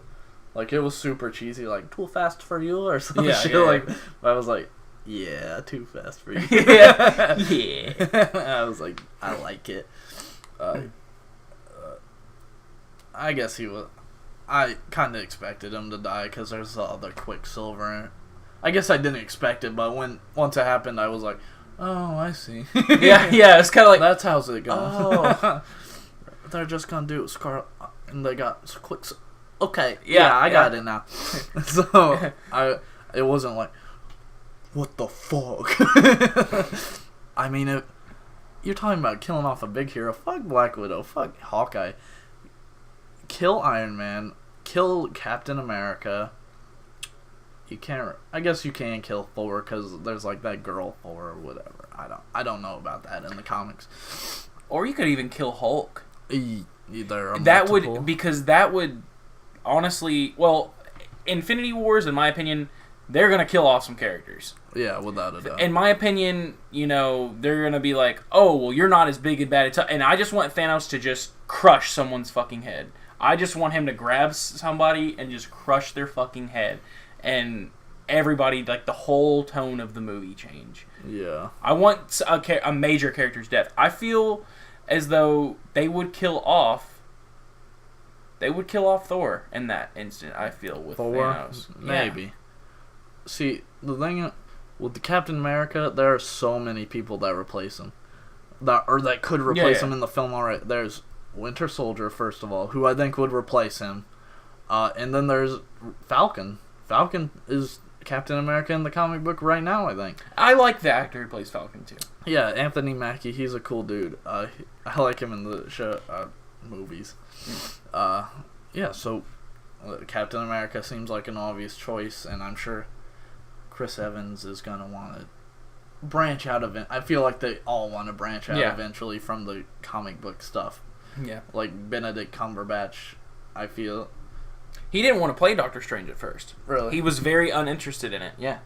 Like, it was super cheesy, like, too fast for you or some shit. Like, I was like, yeah, too fast for you. yeah. I was like, I like it. I guess he was. I kind of expected him to die because there's the other Quicksilver. I guess I didn't expect it, but once it happened, I was like, oh, I see. yeah, it's kind of like... That's how's it going. Oh. They're just going to do Scarlet, and they got Quicksilver. Okay, yeah, I got it now. So, it wasn't like, what the fuck? I mean, you're talking about killing off a big hero. Fuck Black Widow. Fuck Hawkeye. Kill Iron Man. Kill Captain America. You can't. I guess you can kill Thor because there's like that girl Thor or whatever. I don't know about that in the comics. Or you could even kill Hulk. That would honestly, well, Infinity Wars, in my opinion, they're gonna kill off some characters. Yeah, without a doubt. In my opinion, they're gonna be like, oh, well, you're not as big and bad. And I just want Thanos to just crush someone's fucking head. I just want him to grab somebody and just crush their fucking head. And everybody, like, the whole tone of the movie change. Yeah. I want a major character's death. I feel as though they would kill off Thor in that instant, I feel, with Thor? Thanos. Maybe. Yeah. See, the thing with the Captain America, there are so many people that replace him. That could replace him in the film already. There's Winter Soldier, first of all, who I think would replace him. And then there's Falcon. Falcon is Captain America in the comic book right now, I think. I like the actor who plays Falcon, too. Yeah, Anthony Mackie, he's a cool dude. I like him in the show, movies. Yeah, so Captain America seems like an obvious choice, and I'm sure Chris Evans is going to want to branch out of it. I feel like they all want to branch out eventually from the comic book stuff. Yeah. Like Benedict Cumberbatch, I feel. He didn't want to play Doctor Strange at first. Really? He was very uninterested in it, yeah.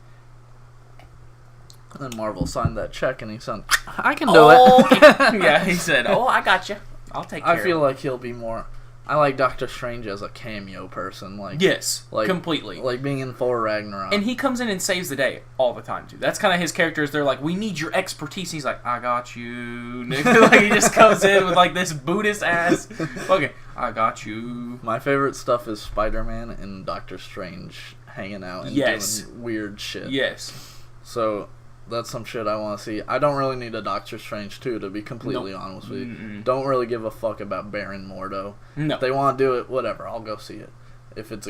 And then Marvel signed that check, and he said, I can do it. Yeah, he said, I got you. I'll take care of it. I feel like he'll be more... I like Doctor Strange as a cameo person. Yes, completely. Like being in Thor Ragnarok. And he comes in and saves the day all the time, too. That's kind of his characters. They're like, we need your expertise. He's like, I got you. Like, he just comes in with like this Buddhist ass. Okay, I got you. My favorite stuff is Spider-Man and Doctor Strange hanging out and doing weird shit. Yes. So... that's some shit I want to see. I don't really need a Doctor Strange 2, to be completely honest with you. Mm-mm. Don't really give a fuck about Baron Mordo. No. If they want to do it, whatever. I'll go see it. If it's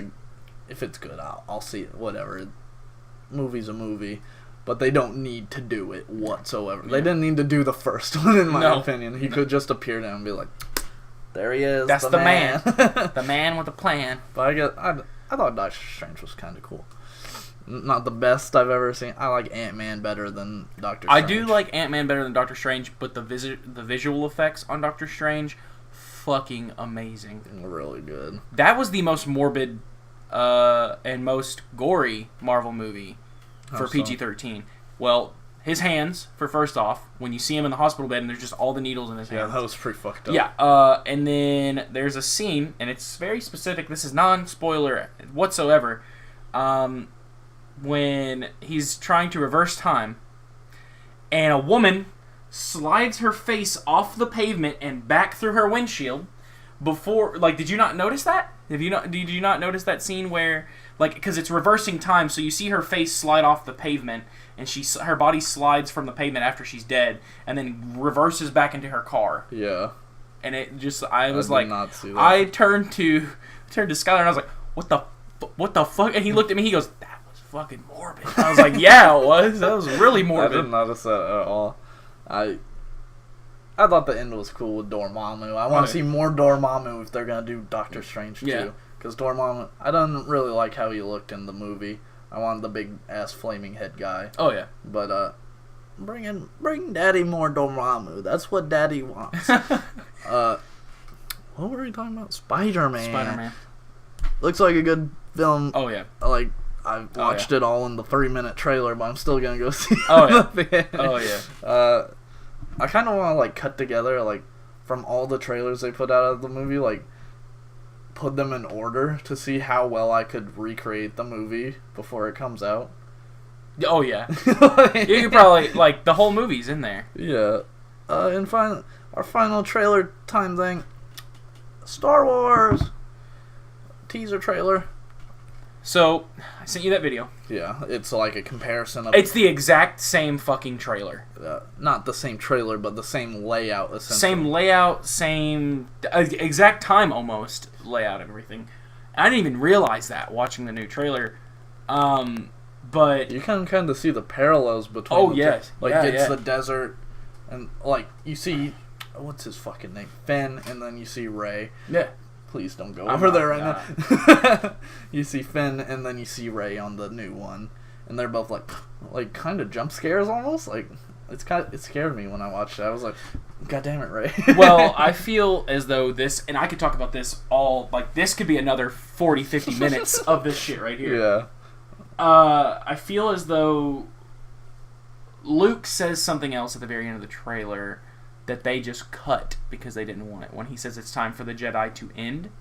good, I'll see it. Whatever. Movie's a movie. But they don't need to do it whatsoever. Yeah. They didn't need to do the first one, in my opinion. He could just appear there and be like, there he is. That's the man. The man with a plan. But I thought Doctor Strange was kind of cool. Not the best I've ever seen. I like Ant-Man better than Doctor Strange. I do like Ant-Man better than Doctor Strange, but the visual effects on Doctor Strange, fucking amazing. Really good. That was the most morbid and most gory Marvel movie for PG-13. Well, his hands, for first off, when you see him in the hospital bed and there's just all the needles in his hands. Yeah, that was pretty fucked up. Yeah, and then there's a scene, and it's very specific. This is non-spoiler whatsoever. When he's trying to reverse time, and a woman slides her face off the pavement and back through her windshield before, like, did you not notice that? Did you not notice that scene where, like, because it's reversing time, so you see her face slide off the pavement, and her body slides from the pavement after she's dead, and then reverses back into her car. Yeah. And it just, I did not see that. I turned to Skylar, and I was like, what the fuck? And he looked at me, he goes, that was fucking morbid. I was like, yeah, it was. That was really morbid. I didn't notice that at all. I thought the end was cool with Dormammu. I want to see more Dormammu if they're going to do Doctor Strange too. Because Dormammu, I didn't really like how he looked in the movie. I wanted the big-ass flaming head guy. Oh, yeah. But, bring Daddy more Dormammu. That's what Daddy wants. What were we talking about? Spider-Man. Looks like a good film. Oh, yeah. Like, I watched it all in the 3-minute trailer, but I'm still going to go see it. Oh, yeah. I kind of want to, like, cut together, like, from all the trailers they put out of the movie, like, put them in order to see how well I could recreate the movie before it comes out. Oh, yeah. You could probably, like, the whole movie's in there. Yeah. And our final trailer time thing, Star Wars teaser trailer. So, I sent you that video. Yeah, it's like a comparison of... It's the exact same fucking trailer. Not the same trailer, but the same layout, essentially. Same layout, same... exact time, almost, layout and everything. I didn't even realize that, watching the new trailer. But... You can kind of see the parallels between... Oh, yes. It's the desert, and, like, you see... What's his fucking name? Finn, and then you see Rey. Yeah. Please don't go over there right now. You see Finn, and then you see Rey on the new one, and they're both like kind of jump scares almost. Like it scared me when I watched it. I was like, God damn it, Rey. Well, I feel as though this, and I could talk about this all, like, this could be another 40, 50 minutes of this shit right here. Yeah. I feel as though Luke says something else at the very end of the trailer that they just cut because they didn't want it. When he says it's time for the Jedi to end,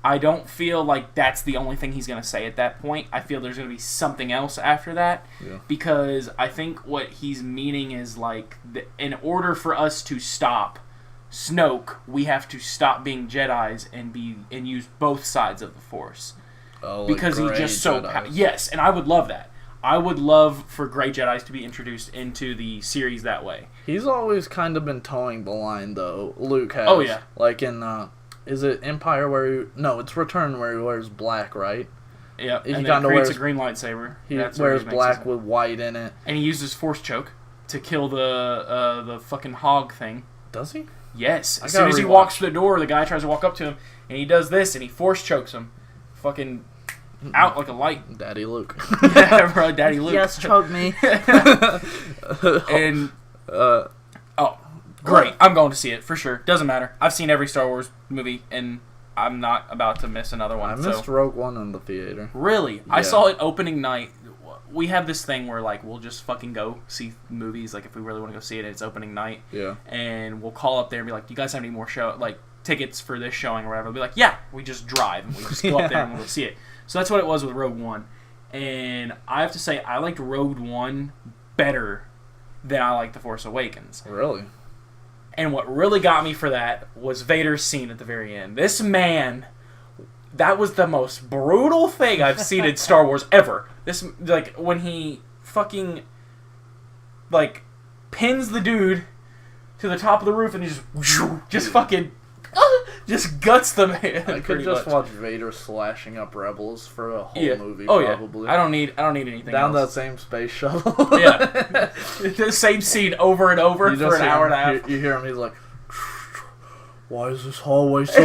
I don't feel like that's the only thing he's going to say at that point. I feel there's going to be something else after that, because I think what he's meaning is, like, in order for us to stop Snoke, we have to stop being Jedis and use both sides of the Force. Oh, because like he's just so yes, and I would love that. I would love for Grey Jedis to be introduced into the series that way. He's always kind of been towing the line, though. Luke has. Oh, yeah. Like in, is it Empire where no, it's Return where he wears black, right? Yeah, and then creates a green lightsaber. He wears black with white in it. And he uses Force Choke to kill the fucking hog thing. Does he? Yes. As soon as he walks through the door, the guy tries to walk up to him, and he does this, and he Force Chokes him. Fucking... out like a light. Daddy Luke. Yeah, bro, Daddy Luke. Yes, choke me. And, great. I'm going to see it, for sure. Doesn't matter. I've seen every Star Wars movie, and I'm not about to miss another one. I missed Rogue One in the theater. Really? Yeah. I saw it opening night. We have this thing where, like, we'll just fucking go see movies, like, if we really want to go see it, it's opening night. Yeah. And we'll call up there and be like, do you guys have any more tickets for this showing or whatever? We'll be like, yeah. We just drive, and we just go up there and we'll see it. So that's what it was with Rogue One. And I have to say, I liked Rogue One better than I liked The Force Awakens. Really? And what really got me for that was Vader's scene at the very end. This man, that was the most brutal thing I've seen in Star Wars ever. This, like, when he fucking, like, pins the dude to the top of the roof and he just fucking... just guts the man. I could just watch Vader slashing up rebels for a whole movie. Oh, probably. Yeah. I don't need anything down else. That same space shuttle. The same scene over and over for an hour and a half. You hear him. He's like, why is this hallway so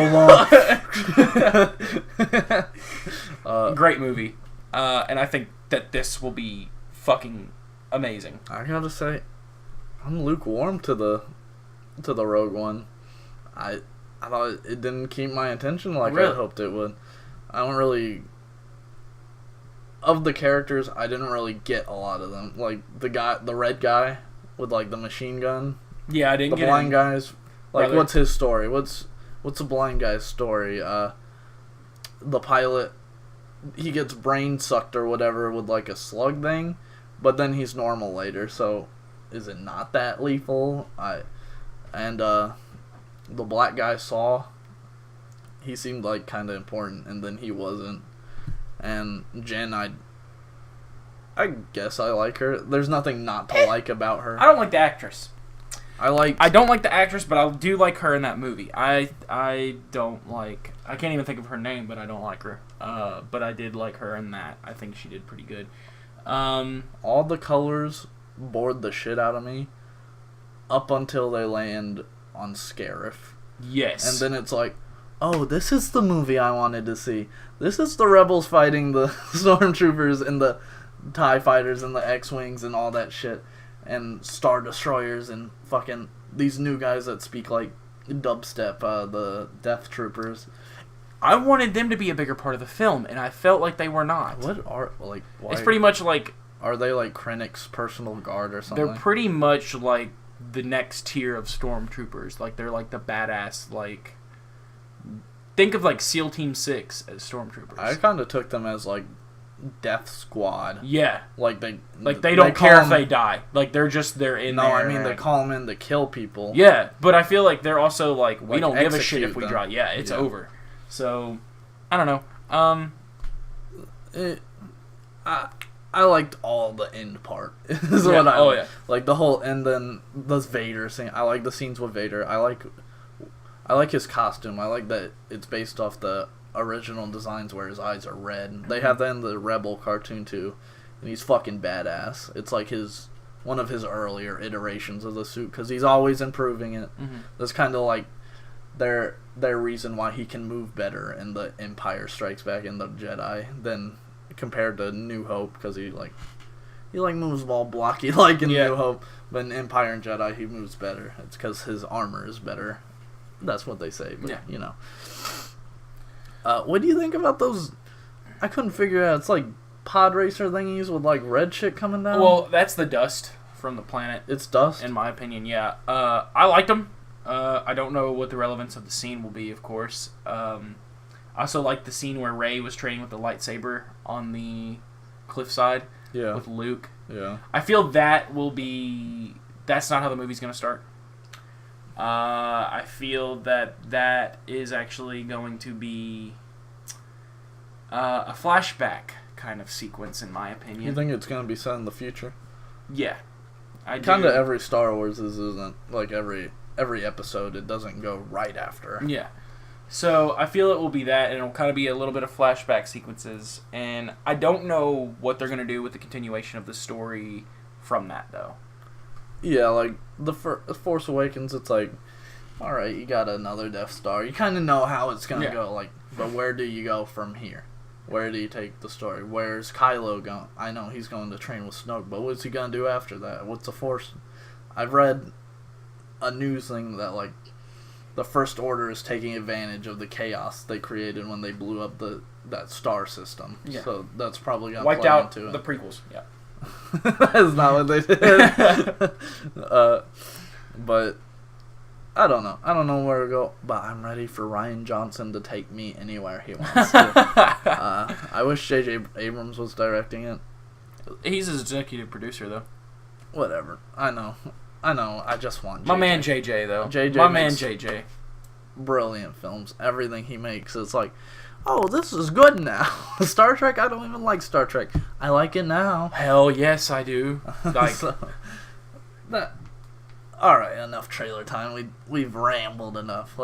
long? Great movie. And I think that this will be fucking amazing. I gotta say, I'm lukewarm to the Rogue One. I thought it didn't keep my attention like Really? I hoped it would. I don't really... Of the characters, I didn't really get a lot of them. Like, the red guy with, like, the machine gun. Yeah, I didn't The get blind him. guy's... Like, Brother. what's his story? What's the blind guy's story? The pilot, he gets brain sucked or whatever with, like, a slug thing, but then he's normal later, so is it not that lethal? The black guy Saw, he seemed, like, kind of important, and then he wasn't. And Jen, I guess I like her. There's nothing not to like about her. I don't like the actress. I don't like the actress, but I do like her in that movie. I don't like... I can't even think of her name, but I don't like her. But I did like her in that. I think she did pretty good. All the colors bored the shit out of me up until they land on Scarif. Yes. And then it's like, oh, this is the movie I wanted to see. This is the rebels fighting the stormtroopers and the TIE fighters and the X-Wings and all that shit. And Star Destroyers and fucking these new guys that speak like dubstep, the Death Troopers. I wanted them to be a bigger part of the film, and I felt like they were not. What are, like, why? It's pretty much like... Are they like Krennic's personal guard or something? They're pretty much like the next tier of stormtroopers. Like, they're like the badass, like... Think of like SEAL Team 6 as stormtroopers. I kind of took them as like Death Squad. Yeah. Like they don't care if they die. Like they're in there. No, I mean they call them in to kill people. Yeah, but I feel like they're also like we Like, don't give a shit if execute we them. draw. Yeah, it's Yeah. over. So I don't know. I liked all the end part. Is Yeah. what I Oh, like. yeah. Like the whole and then the Vader scene. I like the scenes with Vader. I like his costume. I like that it's based off the original designs where his eyes are red. They have that in the Rebel cartoon too, and he's fucking badass. It's like one of his earlier iterations of the suit because he's always improving it. Mm-hmm. That's kind of like their reason why he can move better in the Empire Strikes Back and the Jedi than compared to New Hope because he moves all blocky like in Yeah. New Hope, but in Empire and Jedi he moves better. It's because his armor is better. That's what they say, but, Yeah. you know. What do you think about those? I couldn't figure out. It's like pod racer thingies with like red shit coming down. Well, that's the dust from the planet. It's dust. In my opinion, yeah. I liked them. I don't know what the relevance of the scene will be, of course. I also like the scene where Rey was training with the lightsaber on the cliffside Yeah. with Luke. Yeah. I feel that will be... That's not how the movie's going to start. I feel that is actually going to be a flashback kind of sequence, in my opinion. You think it's gonna be set in the future? Yeah. I Kind do. of every Star Wars isn't like every episode. It doesn't go right after. Yeah. So I feel it will be that, and it'll kind of be a little bit of flashback sequences. And I don't know what they're going to do with the continuation of the story from that, though. Yeah, like the Force Awakens, it's like, all right, you got another Death Star. You kind of know how it's gonna go, like, but where do you go from here? Where do you take the story? Where's Kylo going? I know he's going to train with Snoke, but what's he gonna do after that? What's the Force? I've read a news thing that like the First Order is taking advantage of the chaos they created when they blew up that star system. Yeah. So that's probably gonna Wiped play out into the it. prequels. Yeah. That's not what they did. But I don't know. I don't know where to go. But I'm ready for Rian Johnson to take me anywhere he wants to. I wish J.J. Abrams was directing it. He's his executive producer, though. Whatever. I know. I just want My man JJ, though. JJ My man makes JJ. brilliant films. Everything he makes, it's like, oh, this is good now. Star Trek, I don't even like Star Trek. I like it now. Hell yes, I do. Like, all right, enough trailer time. We've rambled enough.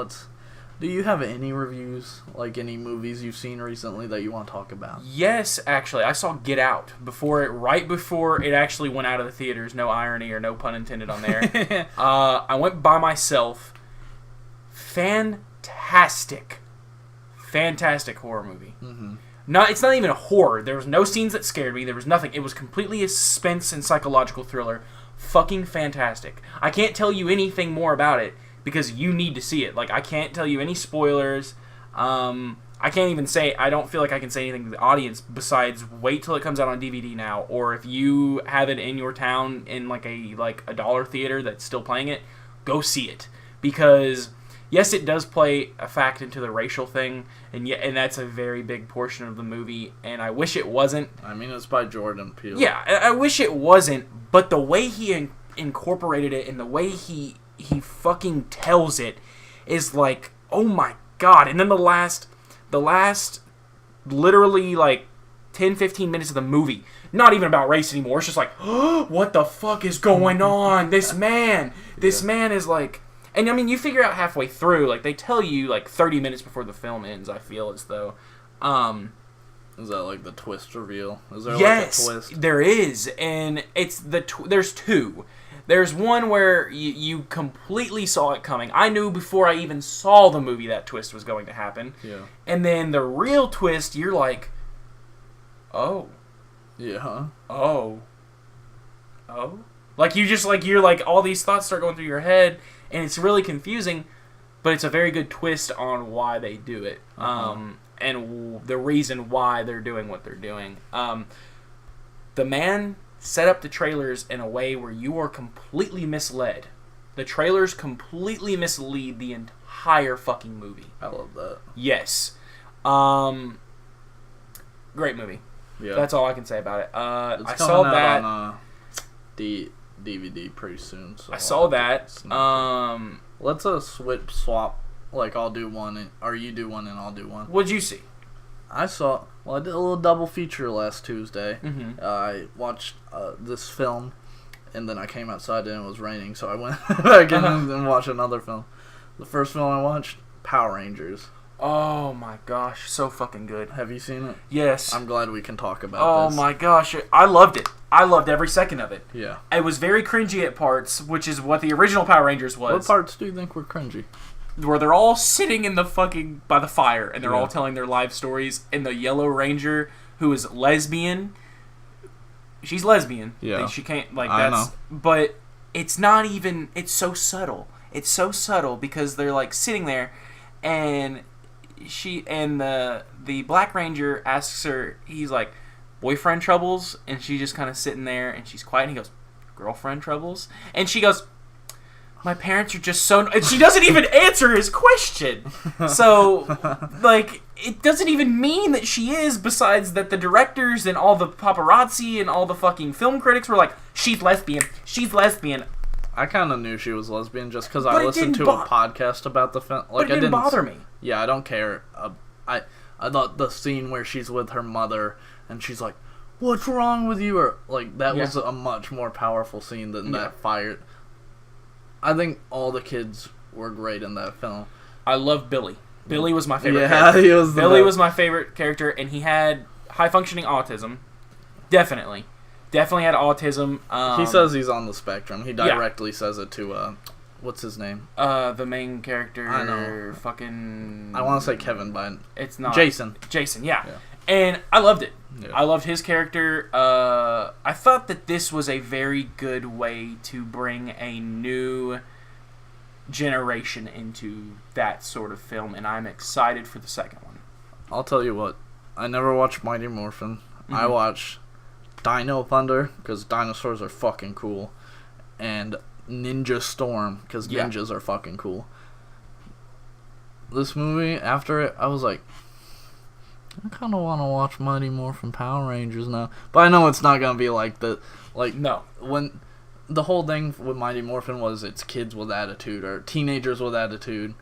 Do you have any reviews, like any movies you've seen recently that you want to talk about? yes, actually, I saw Get Out right before it actually went out of the theaters. No irony or no pun intended on there. I went by myself. fantastic horror movie. Mm-hmm. It's not even a horror. There was no scenes that scared me. There was nothing. It was completely a suspense and psychological thriller. Fucking fantastic. I can't tell you anything more about it because you need to see it. Like, I can't tell you any spoilers. I can't even say, I don't feel like I can say anything to the audience besides wait till it comes out on DVD now, or if you have it in your town in like a dollar theater that's still playing it, go see it. Because yes, it does play a fact into the racial thing, and that's a very big portion of the movie, and I wish it wasn't. I mean, it's by Jordan Peele. Yeah, I wish it wasn't, but the way he incorporated it and the way he fucking tells it is like, oh my god. And then the last literally like 10-15 minutes of the movie, not even about race anymore. It's just like, oh, what the fuck is going on? This man is like, and I mean, you figure out halfway through, like they tell you like 30 minutes before the film ends, I feel as though. Is that like the twist reveal? Is there yes, like a twist? There is, and it's there's two. There's one where you completely saw it coming. I knew before I even saw the movie that twist was going to happen. Yeah. And then the real twist, you're like, oh. Yeah. Oh. Like you're like all these thoughts start going through your head, and it's really confusing, but it's a very good twist on why they do it. And the reason why they're doing what they're doing. The man set up the trailers in a way where you are completely misled. The trailers completely mislead the entire fucking movie. I love that. Yes. Great movie. Yeah. That's all I can say about it. I saw that on the DVD pretty soon. So I saw that. Let's swap. Like I'll do one, or you do one, and I'll do one. What'd you see? I did a little double feature last Tuesday. Mm-hmm. I watched this film, and then I came outside and it was raining, so I went back in and watched another film. The first film I watched, Power Rangers. Oh my gosh, so fucking good. Have you seen it? Yes. I'm glad we can talk about this. Oh my gosh, I loved it. I loved every second of it. Yeah. It was very cringy at parts, which is what the original Power Rangers was. What parts do you think were cringy? Where they're all sitting in the fucking by the fire and they're all telling their life stories, and the Yellow Ranger, who is lesbian, she's lesbian. Yeah, she can't like that's. I know. But it's not even. It's so subtle. It's so subtle because they're like sitting there, and the Black Ranger asks her. He's like, boyfriend troubles, and she's just kind of sitting there and she's quiet. And he goes, girlfriend troubles, and she goes, my parents are just so... And she doesn't even answer his question. So, like, it doesn't even mean that she is, besides that the directors and all the paparazzi and all the fucking film critics were like, she's lesbian. She's lesbian. I kind of knew she was lesbian just because I listened to a podcast about the film. Like, but it didn't bother me. Yeah, I don't care. I thought the scene where she's with her mother and she's like, what's wrong with you? Or, like, that was a much more powerful scene than that fire... I think all the kids were great in that film. I love Billy. Billy was my favorite character. He was Billy was my favorite character, and he had high-functioning autism. Definitely had autism. He says he's on the spectrum. He directly says it to, what's his name? The main character. I know. Fucking... I want to say Kevin, but... It's not. Jason, yeah. And I loved it. Yeah. I loved his character. I thought that this was a very good way to bring a new generation into that sort of film, and I'm excited for the second one. I'll tell you what. I never watched Mighty Morphin. Mm-hmm. I watched Dino Thunder, because dinosaurs are fucking cool, and Ninja Storm, because ninjas are fucking cool. This movie, after it, I was like... I kind of want to watch Mighty Morphin Power Rangers now. But I know it's not going to be like the... Like, no. When the whole thing with Mighty Morphin was it's kids with attitude, or teenagers with attitude.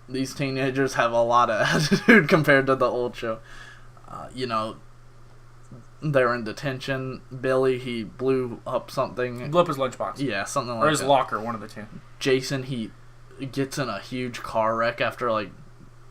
These teenagers have a lot of attitude compared to the old show. They're in detention. Billy, he blew up something. Blew up his lunchbox. Yeah, something like that. Or his locker, one of the two. Jason, he gets in a huge car wreck after, like,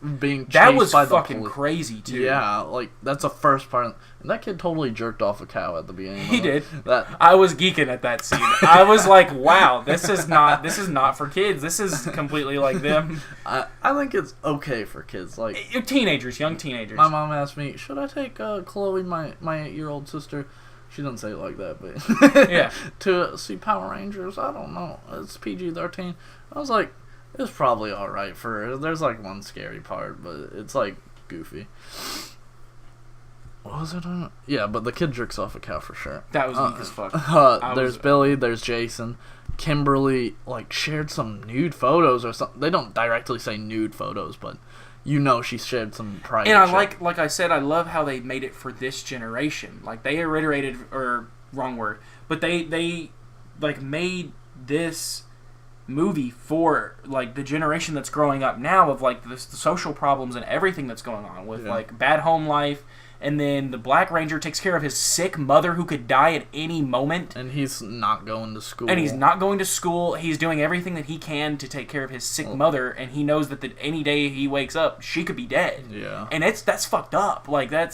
being chased that was by the fucking police. crazy too. Yeah, like that's the first part. And that kid totally jerked off a cow at the beginning. He did. That I was geeking at that scene. I was like, wow, this is not for kids. This is completely like them. I think it's okay for kids. Like Teenagers, young teenagers. my mom asked me, should I take Chloe, my 8-year-old sister? She doesn't say it like that, but Yeah. to see Power Rangers. I don't know. It's PG-13. I was like, it's probably all right for her. There's like one scary part, but it's like goofy. What was it on? Yeah, but the kid jerks off a cow for sure. That was weak as fuck. There's Billy, there's Jason. Kimberly, like, shared some nude photos or something. They don't directly say nude photos, but you know she shared some private And I shit. like I said, I love how they made it for this generation. Like, they reiterated, or wrong word, but they like, made this movie for, like, the generation that's growing up now of, like, the social problems and everything that's going on with, like, bad home life. And then the Black Ranger takes care of his sick mother who could die at any moment. And he's not going to school. He's doing everything that he can to take care of his sick mother. And he knows that any day he wakes up, she could be dead. Yeah. And that's fucked up. Like, and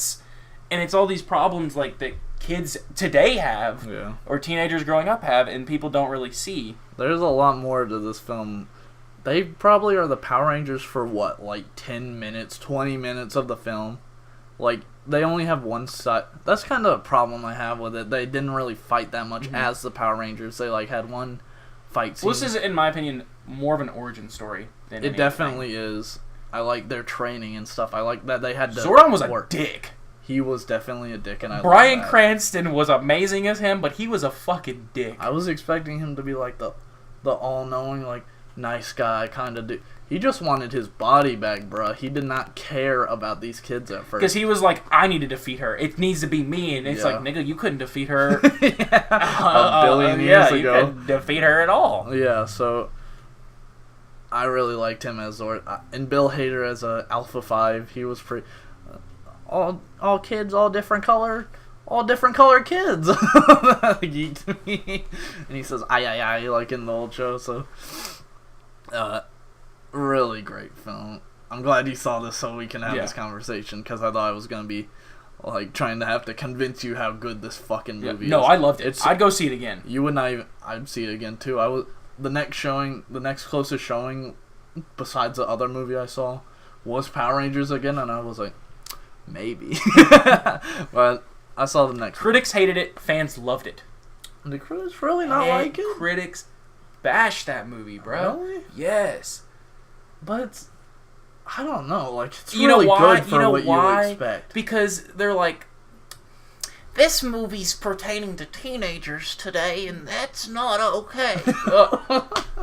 it's all these problems, like, that kids today have. Yeah. Or teenagers growing up have, and people don't really see. There's a lot more to this film. They probably are the Power Rangers for what, like 10 minutes, 20 minutes of the film. Like, they only have one side. That's kind of a problem I have with it. They didn't really fight that much as the Power Rangers. They, like, had one fight scene. Well, this is, in my opinion, more of an origin story than It definitely is. I like their training and stuff. I like that they had to Zordon was work. a dick. He was definitely a dick, and I Bryan love that. Cranston was amazing as him, but he was a fucking dick. I was expecting him to be like the all-knowing, like, nice guy kind of dude. He just wanted his body back, bruh. He did not care about these kids at first. Because he was like, I need to defeat her. It needs to be me. And it's like, nigga, you couldn't defeat her. A billion years ago. You couldn't defeat her at all. Yeah, so I really liked him as Zord. And Bill Hader as Alpha 5. He was pretty... all kids, all different color kids. Geeked me. And he says, I, like in the old show, so... really great film. I'm glad you saw this so we can have this conversation, because I thought I was going to be like trying to have to convince you how good this fucking movie is. No, I loved it. I'd go see it again. You would not even... I'd see it again too. The next closest showing besides the other movie I saw was Power Rangers again, and I was like, maybe. But I saw the next Critics hated it, fans loved it. The critics really not like it? Critics bashed that movie, bro. Really? Yes. But it's... I don't know. Like, it's You know really why? good for what you expect. Because they're like, this movie's pertaining to teenagers today, and that's not okay.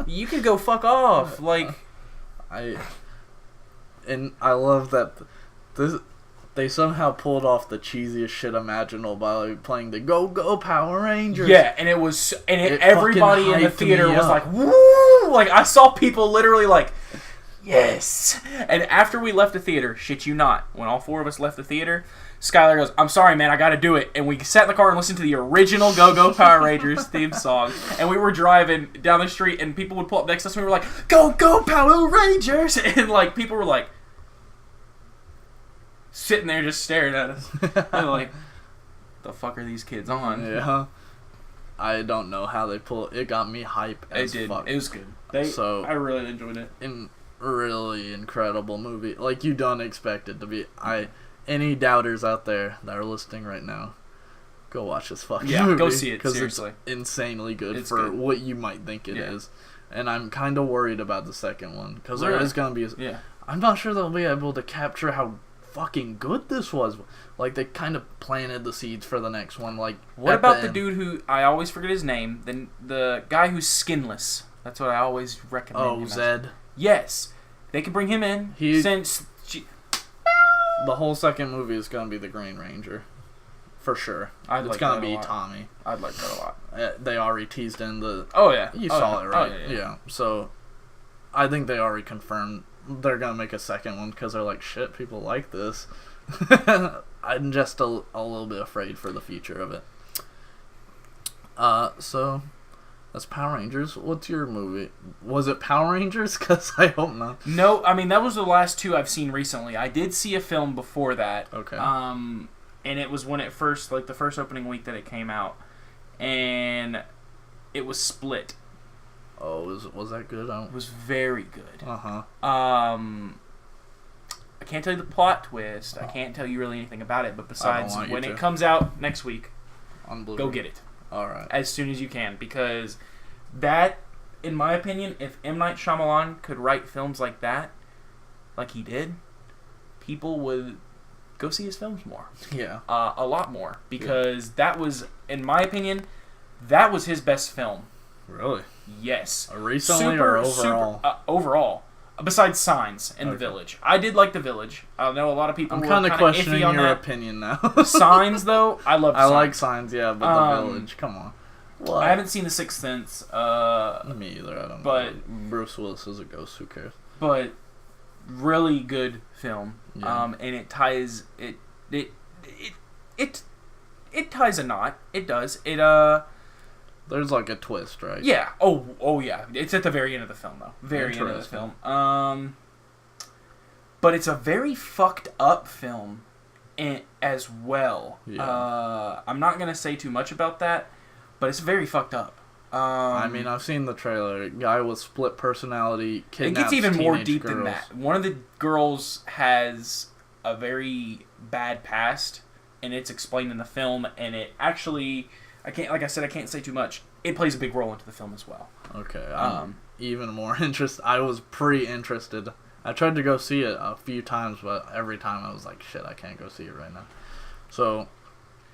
You could go fuck off. Like, I love that they somehow pulled off the cheesiest shit imaginable by like, playing the Go Go Power Rangers. yeah, and everybody in the hyped theater me was up. like, woo! Like, I saw people literally like, yes. And after we left the theater, shit you not, when all four of us left the theater, Skylar goes, I'm sorry, man, I gotta do it. And we sat in the car and listened to the original Go Go Power Rangers theme song. And we were driving down the street, and people would pull up next to us, and we were like, Go Go Power Rangers! And, like, people were like, sitting there just staring at us. And like, the fuck are these kids on? Yeah. I don't know how they pull it. It got me hype as fuck. It was good. I really enjoyed it. Really incredible movie. Like, you don't expect it to be. Any doubters out there that are listening right now, go watch this fucking movie. Go see it, seriously. Because it's insanely good It's what you might think it is. And I'm kind of worried about the second one, because there is going to be... I'm not sure they'll be able to capture how fucking good this was. Like, they kind of planted the seeds for the next one. Like, what about the dude who... I always forget his name. The guy who's skinless. That's what I always recommend him as. Zed. Yes. They could bring him in The whole second movie is going to be the Green Ranger. For sure. It's going to be Tommy. I'd like that a lot. They already teased in the... Oh, yeah. You saw it, right? Oh, yeah. So, I think they already confirmed they're going to make a second one, because they're like, shit, people like this. I'm just a little bit afraid for the future of it. So, That's Power Rangers. What's your movie? Was it Power Rangers? Because I hope not. No, I mean, that was the last two I've seen recently. I did see a film before that. Okay. And it was when it first, like, the first opening week that it came out. And it was Split. Oh, was that good? It was very good. Uh-huh. I can't tell you the plot twist. I can't tell you really anything about it. But besides, when it comes out next week, go get it. All right. As soon as you can. Because that, in my opinion, if M. Night Shyamalan could write films like that, like he did, people would go see his films more. Yeah. A lot more. Because that was, in my opinion, that was his best film. Really? Yes. Recently or overall? Overall. Besides Signs and The Village. I did like The Village. I know a lot of people were kind of questioning iffy on your that. opinion now. Signs, though, I love Signs. I like Signs, yeah, but The Village, come on. What? I haven't seen The Sixth Sense. Me either, I don't know. Bruce Willis is a ghost, who cares? But really good film. Yeah. And it ties it ties a knot. It does. There's like a twist, right? Yeah. Oh yeah. It's at the very end of the film, though. Very end of the film. But it's a very fucked up film, as well. Yeah. I'm not gonna say too much about that, but it's very fucked up. I mean, I've seen the trailer. Guy with split personality kidnaps It gets even more deep girls. than that. One of the girls has a very bad past, and it's explained in the film. And it actually, I can't say too much. It plays a big role into the film as well. Okay, I'm even more interested. I was pretty interested. I tried to go see it a few times, but every time I was like, shit, I can't go see it right now. So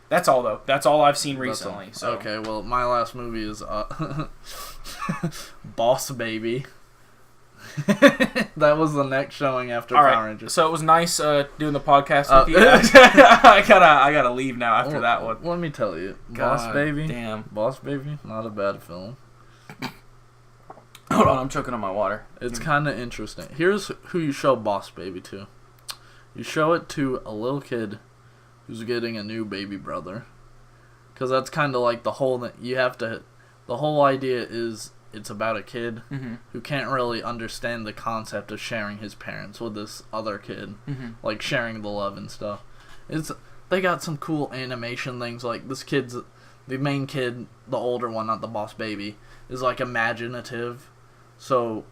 that's all, though. That's all I've seen recently. So. Okay, well, my last movie is Boss Baby. That was the next showing after Power Rangers. So it was nice doing the podcast with you. I gotta leave now after that one. Let me tell you, Boss Baby. Damn. Boss Baby, not a bad film. Hold on, I'm choking on my water. It's kind of interesting. Here's who you show Boss Baby to. You show it to a little kid who's getting a new baby brother. Because that's kind of like the whole idea is it's about a kid who can't really understand the concept of sharing his parents with this other kid. Like sharing the love and stuff. They got some cool animation things, like this kid's, the main kid, the older one, not the Boss Baby, is like imaginative. So,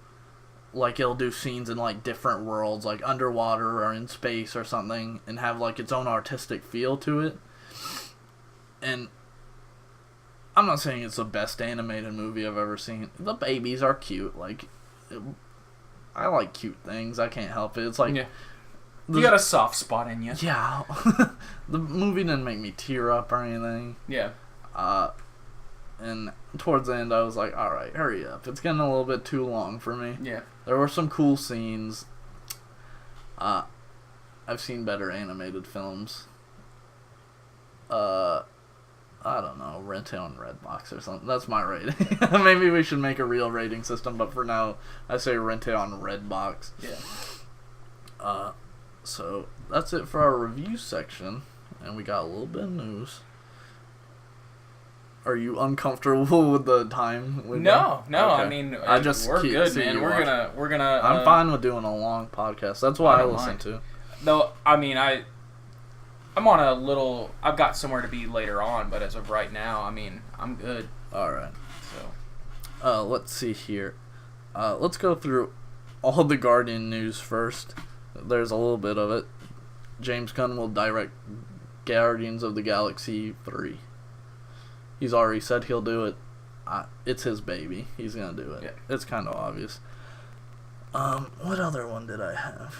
like, it'll do scenes in, like, different worlds, like underwater or in space or something, and have, like, its own artistic feel to it. And I'm not saying it's the best animated movie I've ever seen. The babies are cute. Like, I like cute things. I can't help it. It's like... Yeah. You got a soft spot in you. Yeah. The movie didn't make me tear up or anything. Yeah. And towards the end, I was like, alright, hurry up. It's getting a little bit too long for me. Yeah. There were some cool scenes. I've seen better animated films. I don't know, rent it on Redbox or something. That's my rating. Maybe we should make a real rating system, but for now, I say rent it on Redbox. Yeah. So, that's it for our review section. And we got a little bit of news. Are you uncomfortable with the time? No. Okay. I mean, we're good, man. We're gonna. I'm fine with doing a long podcast. That's why I listen to. Though, I mean, I'm on a little. I've got somewhere to be later on, but as of right now, I mean, I'm good. All right. So, let's see here. Let's go through all the Guardian news first. There's a little bit of it. James Gunn will direct Guardians of the Galaxy 3. He's already said he'll do it. It's his baby. He's gonna do it. Yeah. It's kind of obvious. What other one did I have?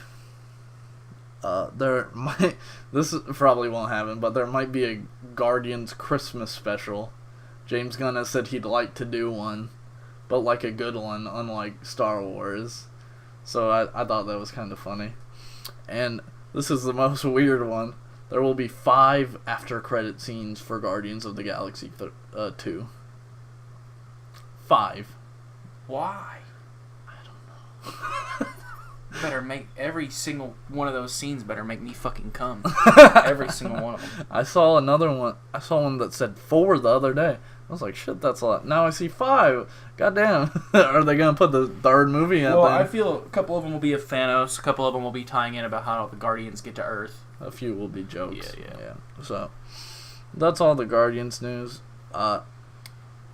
This probably won't happen, but there might be a Guardians Christmas special. James Gunn has said he'd like to do one, but like a good one, unlike Star Wars. So I thought that was kind of funny. And this is the most weird one. There will be 5 after-credit scenes for Guardians of the Galaxy 2. 5. why? I don't know. Better make every single one of those scenes better make me fucking come. Every single one of them. I saw another one. I saw one that said 4 the other day. I was like, shit, that's a lot. Now I see 5. Goddamn. Are they going to put the third movie in? Well, I feel a couple of them will be of Thanos. A couple of them will be tying in about how the Guardians get to Earth. A few will be jokes. Yeah. So, that's all the Guardians news.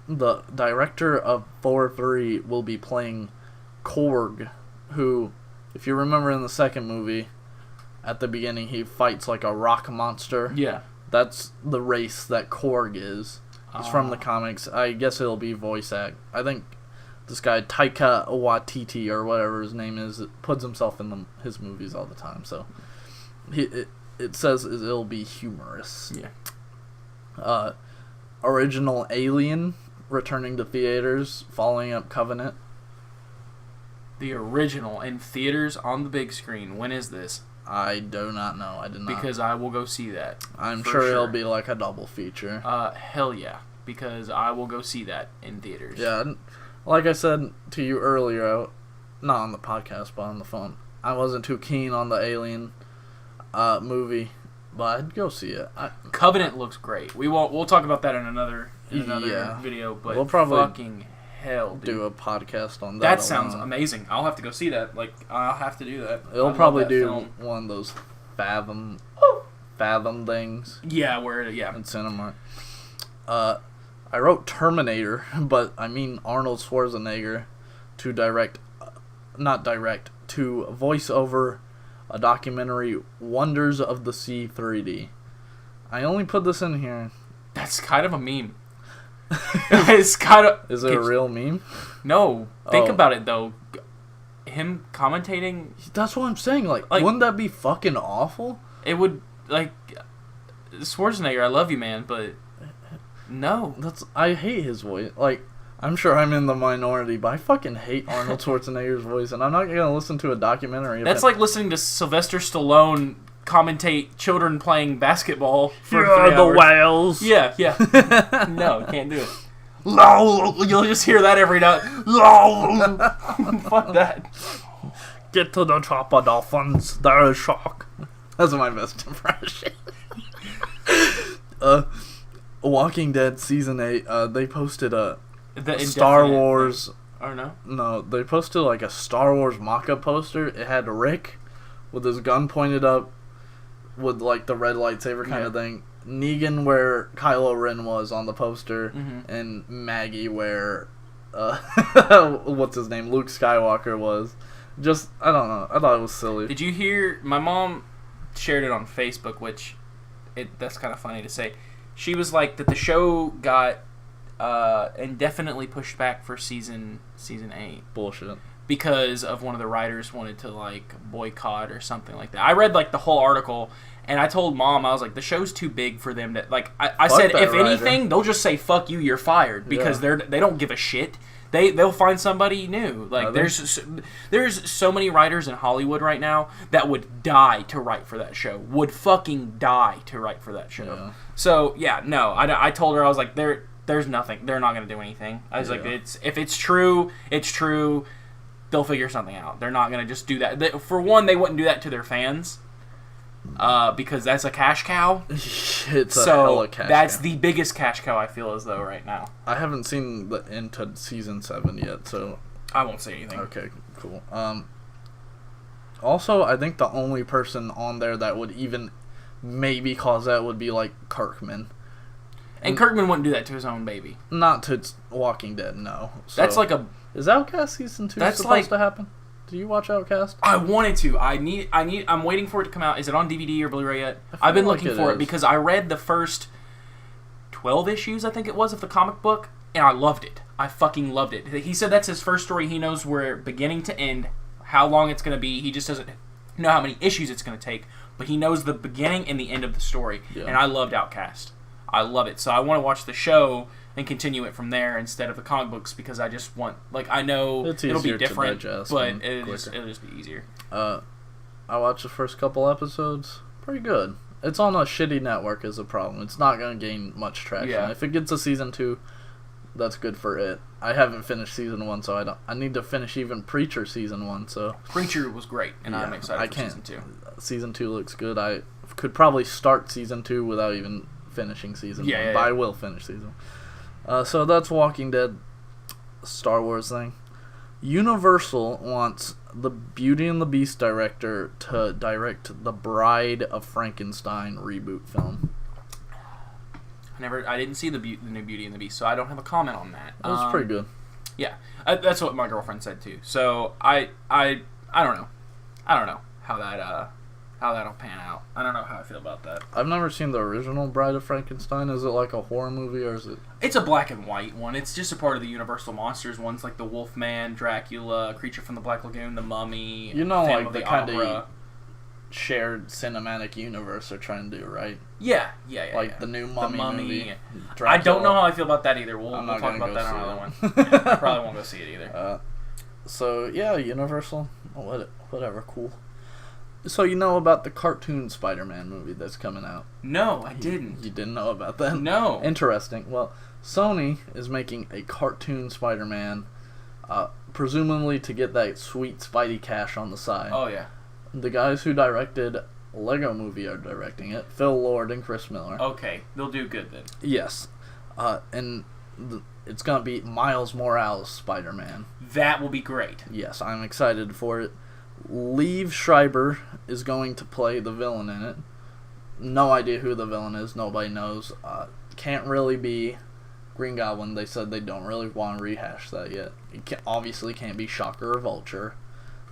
The director of Thor 3 will be playing Korg, who, if you remember in the second movie, at the beginning he fights like a rock monster. Yeah. That's the race that Korg is. It's from the comics. I guess it'll be voice act. I think this guy, Taika Waititi, or whatever his name is, puts himself in his movies all the time. So, it says it'll be humorous. Yeah. Original Alien returning to theaters, following up Covenant. The original in theaters on the big screen. When is this? I do not know. I did not. Because I will go see that. I'm sure it'll be like a double feature. Hell yeah. Because I will go see that in theaters. Yeah. Like I said to you earlier, not on the podcast, but on the phone, I wasn't too keen on the Alien movie, but I'd go see it. Covenant looks great. We'll talk about that in another video, but we'll probably fucking hell, dude. do a podcast on that. That sounds amazing. I'll have to go see that. Like, I'll have to do that. It'll probably do one of those Fathom things. Yeah, in cinema. I wrote Terminator, but I mean Arnold Schwarzenegger to voice over a documentary, Wonders of the Sea 3D. I only put this in here. That's kind of a meme. It's kind of... Is it a real meme? No. Think about it, though. Him commentating... That's what I'm saying. Like, wouldn't that be fucking awful? It would, like... Schwarzenegger, I love you, man, but... No. I hate his voice. Like, I'm sure I'm in the minority, but I fucking hate Arnold Schwarzenegger's voice, and I'm not going to listen to a documentary. That's like listening to Sylvester Stallone commentate children playing basketball for 3 hours. The whales. Yeah. No, can't do it. You'll just hear that every night. Fuck that. Get to the chopper, dolphins. There is shark. That's my best impression. Walking Dead Season 8, they posted a Star Wars... Or no? No, they posted like a Star Wars mock-up poster. It had Rick with his gun pointed up with like the red lightsaber kind of thing. Negan where Kylo Ren was on the poster, and Maggie where what's his name, Luke Skywalker was. Just, I don't know. I thought it was silly. Did you hear? My mom shared it on Facebook, which that's kind of funny to say. She was like that the show got indefinitely pushed back for season 8. Bullshit. Because of one of the writers wanted to like boycott or something like that. I read like the whole article, and I told Mom, I was like, the show's too big for them to like. I said if anything, they'll just say fuck you, you're fired, because they don't give a shit. They'll find somebody new. Like there's so many writers in Hollywood right now that would die to write for that show. Would fucking die to write for that show. Yeah. So no, I told her, I was like, there's nothing. They're not gonna do anything. I was like, if it's true, it's true. They'll figure something out. They're not gonna just do that. For one, they wouldn't do that to their fans. Because that's a cash cow. It's a hella cash that's cow. The biggest cash cow I feel as though right now. I haven't seen the end to season 7 yet, so I won't say anything. Okay, cool. Also, I think the only person on there that would even maybe cause that would be like Kirkman. And Kirkman wouldn't do that to his own baby. Not to Walking Dead, no. So, that's like a... Is Outcast season 2 supposed to happen? Do you watch Outcast? I wanted to. I'm waiting for it to come out. Is it on DVD or Blu-ray yet? I've been looking for it because I read the first 12 issues, I think it was, of the comic book, and I loved it. I fucking loved it. He said that's his first story. He knows where beginning to end, how long it's going to be. He just doesn't know how many issues it's going to take, but he knows the beginning and the end of the story. Yeah. And I loved Outcast. I love it. So I want to watch the show and continue it from there instead of the comic books, because I just want, like, I know it'll be different, but it'll just be easier. I watched the first couple episodes. Pretty good. It's on a shitty network is the problem. It's not going to gain much traction. Yeah. If it gets a season 2, that's good for it. I haven't finished season 1, so I need to finish even Preacher season 1. So Preacher was great, and I'm excited for season 2. Season 2 looks good. I could probably start season 2 without even finishing season 1, but I will finish season 1. So that's Walking Dead, Star Wars thing. Universal wants the Beauty and the Beast director to direct the Bride of Frankenstein reboot film. I didn't see the new Beauty and the Beast, so I don't have a comment on that. It was pretty good. Yeah, that's what my girlfriend said too. So I don't know. I don't know how that'll pan out. I don't know how I feel about that. I've never seen the original Bride of Frankenstein. Is it like a horror movie or is it? It's a black and white one. It's just a part of the Universal Monsters ones, like the Wolfman, Dracula, Creature from the Black Lagoon, the Mummy. You know, Phantom like of the kind of shared cinematic universe they're trying to do, right? Yeah. Like the new Mummy movie. Dracula. I don't know how I feel about that either. We'll talk about that on another one. I probably won't go see it either. So yeah, Universal, whatever, cool. So you know about the cartoon Spider-Man movie that's coming out? No, I didn't. You didn't know about that? No. Interesting. Well, Sony is making a cartoon Spider-Man, presumably to get that sweet Spidey cash on the side. Oh yeah. The guys who directed Lego Movie are directing it. Phil Lord and Chris Miller. Okay, they'll do good then. Yes. And it's going to be Miles Morales Spider-Man. That will be great. Yes, I'm excited for it. Liev Schreiber is going to play the villain in it. No idea who the villain is. Nobody knows. Can't really be Green Goblin. They said they don't really want to rehash that yet. It obviously can't be Shocker or Vulture.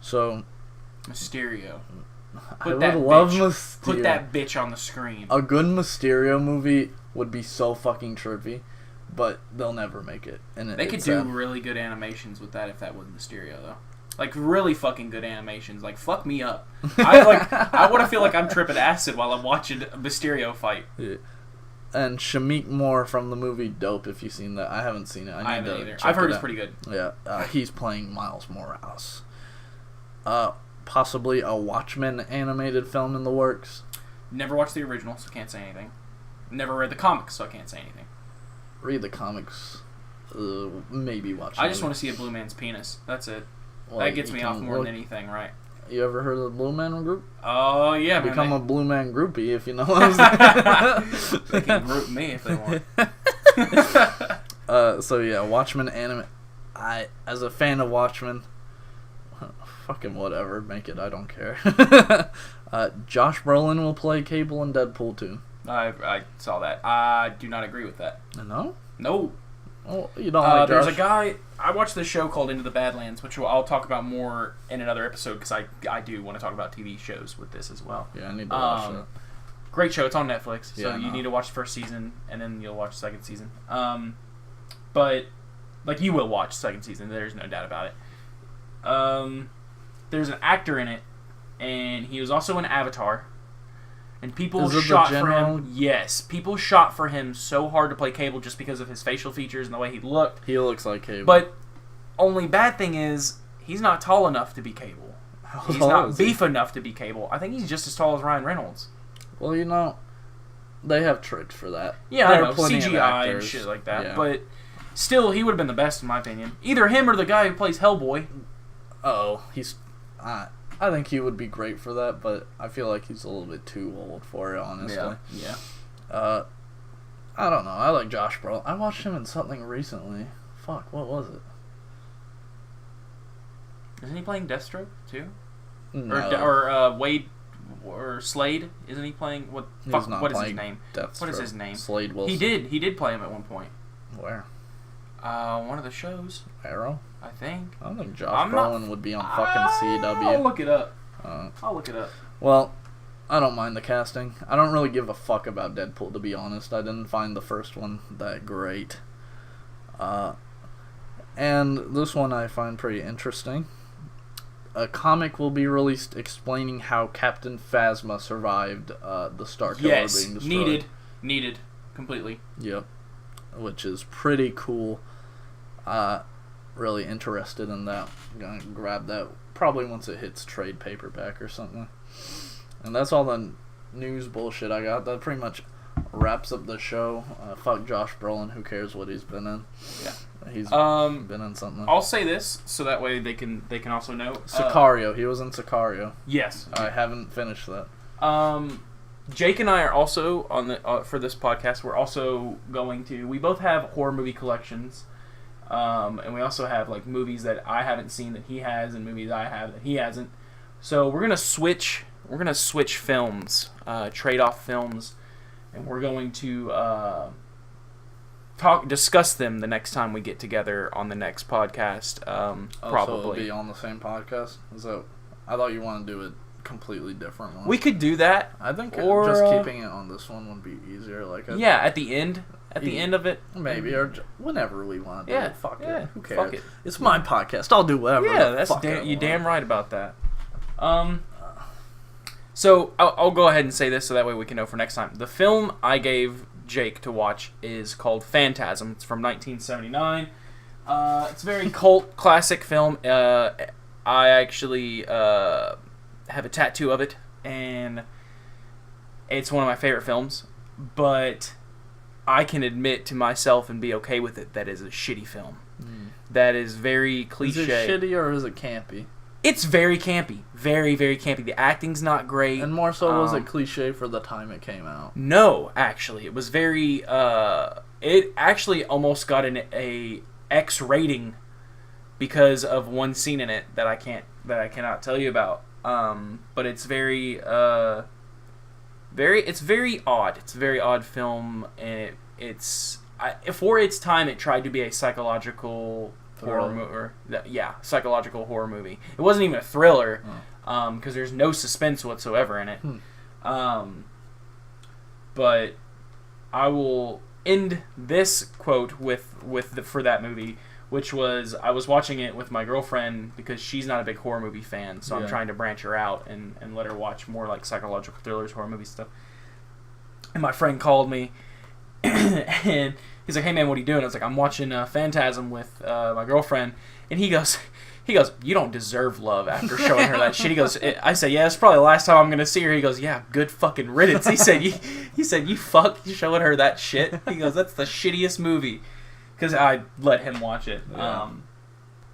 So... Mysterio. I would love Mysterio. Put that bitch on the screen. A good Mysterio movie would be so fucking trippy, but they'll never make it. And they could do really good animations with that if that wasn't Mysterio, though. Like, really fucking good animations. Like, fuck me up. I want to feel like I'm tripping acid while I'm watching a Mysterio fight. Yeah. And Shameik Moore from the movie Dope, if you've seen that. I haven't seen it. I haven't either. I've heard it's pretty good. Yeah, he's playing Miles Morales. Possibly a Watchmen animated film in the works. Never watched the original, so can't say anything. Never read the comics, so I can't say anything. Read the comics. Maybe watch it. I just want to see a blue man's penis. That's it. Well, that gets me off more than anything, right? You ever heard of the Blue Man Group? Oh, yeah, man. Become a Blue Man groupie if you know what I'm saying. They can group me if they want. So, yeah, Watchmen anime. As a fan of Watchmen... Fucking whatever, make it, I don't care. Josh Brolin will play Cable in Deadpool 2. I saw that. I do not agree with that. No? No. Oh, you don't like Josh? There's a guy, I watched this show called Into the Badlands, which I'll talk about more in another episode, because I do want to talk about TV shows with this as well. Yeah, I need to watch that. Great show, it's on Netflix, so yeah, you need to watch the first season, and then you'll watch the second season. But, like, you will watch the second season, there's no doubt about it. There's an actor in it, and he was also in Avatar. And people shot for him. Yes, people shot for him so hard to play Cable just because of his facial features and the way he looked. He looks like Cable. But only bad thing is he's not tall enough to be Cable. He's not beef enough to be Cable. I think he's just as tall as Ryan Reynolds. Well, you know, they have tricks for that. Yeah, I know, CGI and shit like that. Yeah. But still, he would have been the best in my opinion. Either him or the guy who plays Hellboy. Oh, he's... I think he would be great for that, but I feel like he's a little bit too old for it, honestly. Yeah. I don't know. I like Josh Brolin. I watched him in something recently. Fuck, what was it? Isn't he playing Deathstroke, too? No. Or Wade... Or Slade? Isn't he playing... What is his name? Deathstroke. What is his name? Slade Wilson. He did play him at one point. Where? One of the shows. Arrow? I think. I don't think Josh Brolin would be on fucking CW. I'll look it up. Well, I don't mind the casting. I don't really give a fuck about Deadpool, to be honest. I didn't find the first one that great. And this one I find pretty interesting. A comic will be released explaining how Captain Phasma survived the Star Killer being destroyed. Needed. Completely. Yep. Which is pretty cool. Really interested in that. I'm gonna grab that probably once it hits trade paperback or something. And that's all the news bullshit I got. That pretty much wraps up the show. Fuck Josh Brolin. Who cares what he's been in? Yeah. He's been in something. I'll say this so that way they can also know. Sicario. He was in Sicario. Yes. I haven't finished that. Jake and I are also on the for this podcast. We're also going to. We both have horror movie collections, and we also have like movies that I haven't seen that he has, and movies I have that he hasn't. So we're gonna switch. We're gonna switch films, trade off films, and we're going to discuss them the next time we get together on the next podcast. Probably. So it'll be on the same podcast. I thought you wanted to do it completely different one. We could do that. I think or, just keeping it on this one would be easier. At the end of it, maybe, or whenever we want to do it. Fuck it. Who cares? Fuck it. It's my podcast. I'll do whatever. Yeah, that's damn right about that. So I'll go ahead and say this so that way we can know for next time. The film I gave Jake to watch is called Phantasm. It's from 1979. It's a very cult classic film. I actually have a tattoo of it, and it's one of my favorite films, but I can admit to myself and be okay with it that is a shitty film. That is very cliche. Is it shitty or is it campy? It's very campy. Very, very campy. The acting's not great. And more so, was it cliche for the time it came out? No, actually. It was very, it actually almost got a X rating because of one scene in it that I cannot tell you about. But it's very odd. It's a very odd film, and for its time, it tried to be a psychological horror movie. Psychological horror movie. It wasn't even a thriller, because there's no suspense whatsoever in it. But I will end this quote for that movie, which was, I was watching it with my girlfriend because she's not a big horror movie fan, so I'm trying to branch her out and let her watch more like psychological thrillers, horror movie stuff. And my friend called me, and he's like, "Hey man, what are you doing?" I was like, "I'm watching Phantasm with my girlfriend," and he goes, "You don't deserve love after showing her that shit." He goes, I said, "Yeah, it's probably the last time I'm gonna see her." He goes, "Yeah, good fucking riddance." He said, "You fucked showing her that shit." He goes, "That's the shittiest movie." Because I let him watch it. Yeah.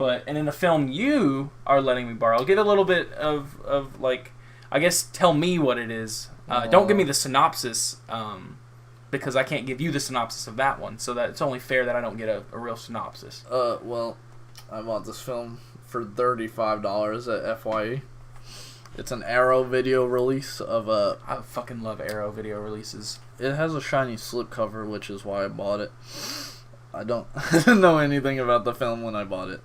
And in the film you are letting me borrow, I'll get a little bit of like, I guess, tell me what it is. Don't give me the synopsis, because I can't give you the synopsis of that one. So that it's only fair that I don't get a real synopsis. Well, I bought this film for $35 at FYE. It's an Arrow video release of a... I fucking love Arrow video releases. It has a shiny slipcover, which is why I bought it. I didn't know anything about the film when I bought it.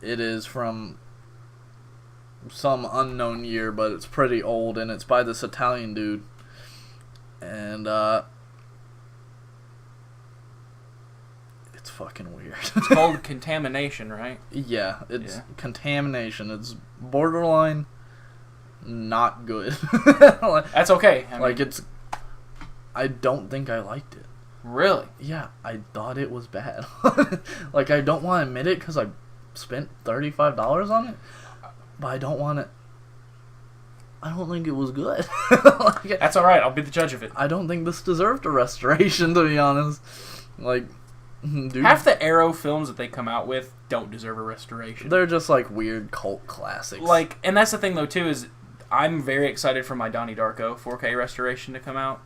It is from some unknown year, but it's pretty old, and it's by this Italian dude. And, it's fucking weird. It's called Contamination, right? Yeah, it's Contamination. It's borderline not good. That's okay. I don't think I liked it. Really? Yeah, I thought it was bad. Like, I don't want to admit it because I spent $35 on it, but I don't think it was good. That's alright, I'll be the judge of it. I don't think this deserved a restoration, to be honest. Like, dude, half the Arrow films that they come out with don't deserve a restoration. They're just like weird cult classics. Like, and that's the thing though too, is I'm very excited for my Donnie Darko 4K restoration to come out,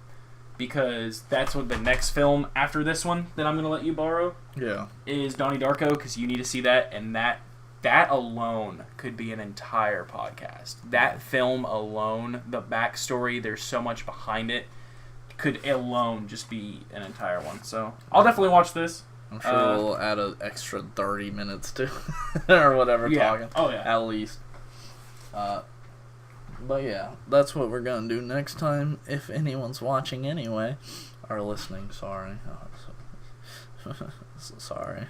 because that's what the next film after this one that I'm going to let you borrow is Donnie Darko, because you need to see that, and that alone could be an entire podcast. That film alone, the backstory, there's so much behind it, could alone just be an entire one. So I'll definitely watch this. I'm sure we'll add an extra 30 minutes to or whatever talking. Oh yeah. At least. But yeah, that's what we're going to do next time, if anyone's watching anyway. Or listening, sorry. Sorry.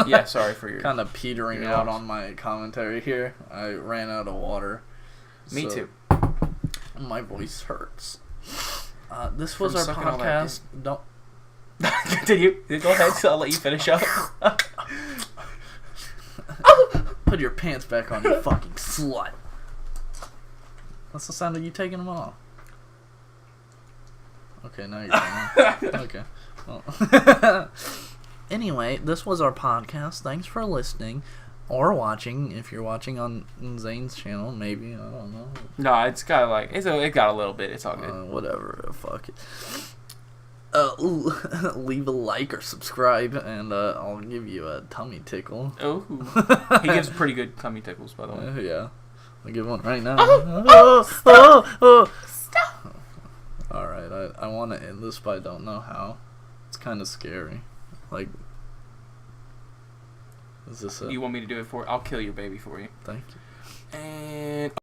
Yeah, sorry for your... kind of petering your out loss. on my commentary here. I ran out of water. Me too. My voice hurts. This was From our sucking all that podcast. Don't... Continue. Go ahead, so I'll let you finish up. Put your pants back on, you fucking slut. That's the sound of you taking them off. Okay, now you're done. Okay. Well. Anyway, this was our podcast. Thanks for listening. Or watching, if you're watching on Zane's channel, maybe, I don't know. No, it's got like it got a little bit. It's all good. Whatever, fuck it. Leave a like or subscribe, and I'll give you a tummy tickle. Oh, he gives pretty good tummy tickles, by the way. Yeah, I'll give one right now. Stop. All right, I want to end this, but I don't know how. It's kind of scary. Like, is this it? You want me to do it for? I'll kill your baby for you. Thank you. And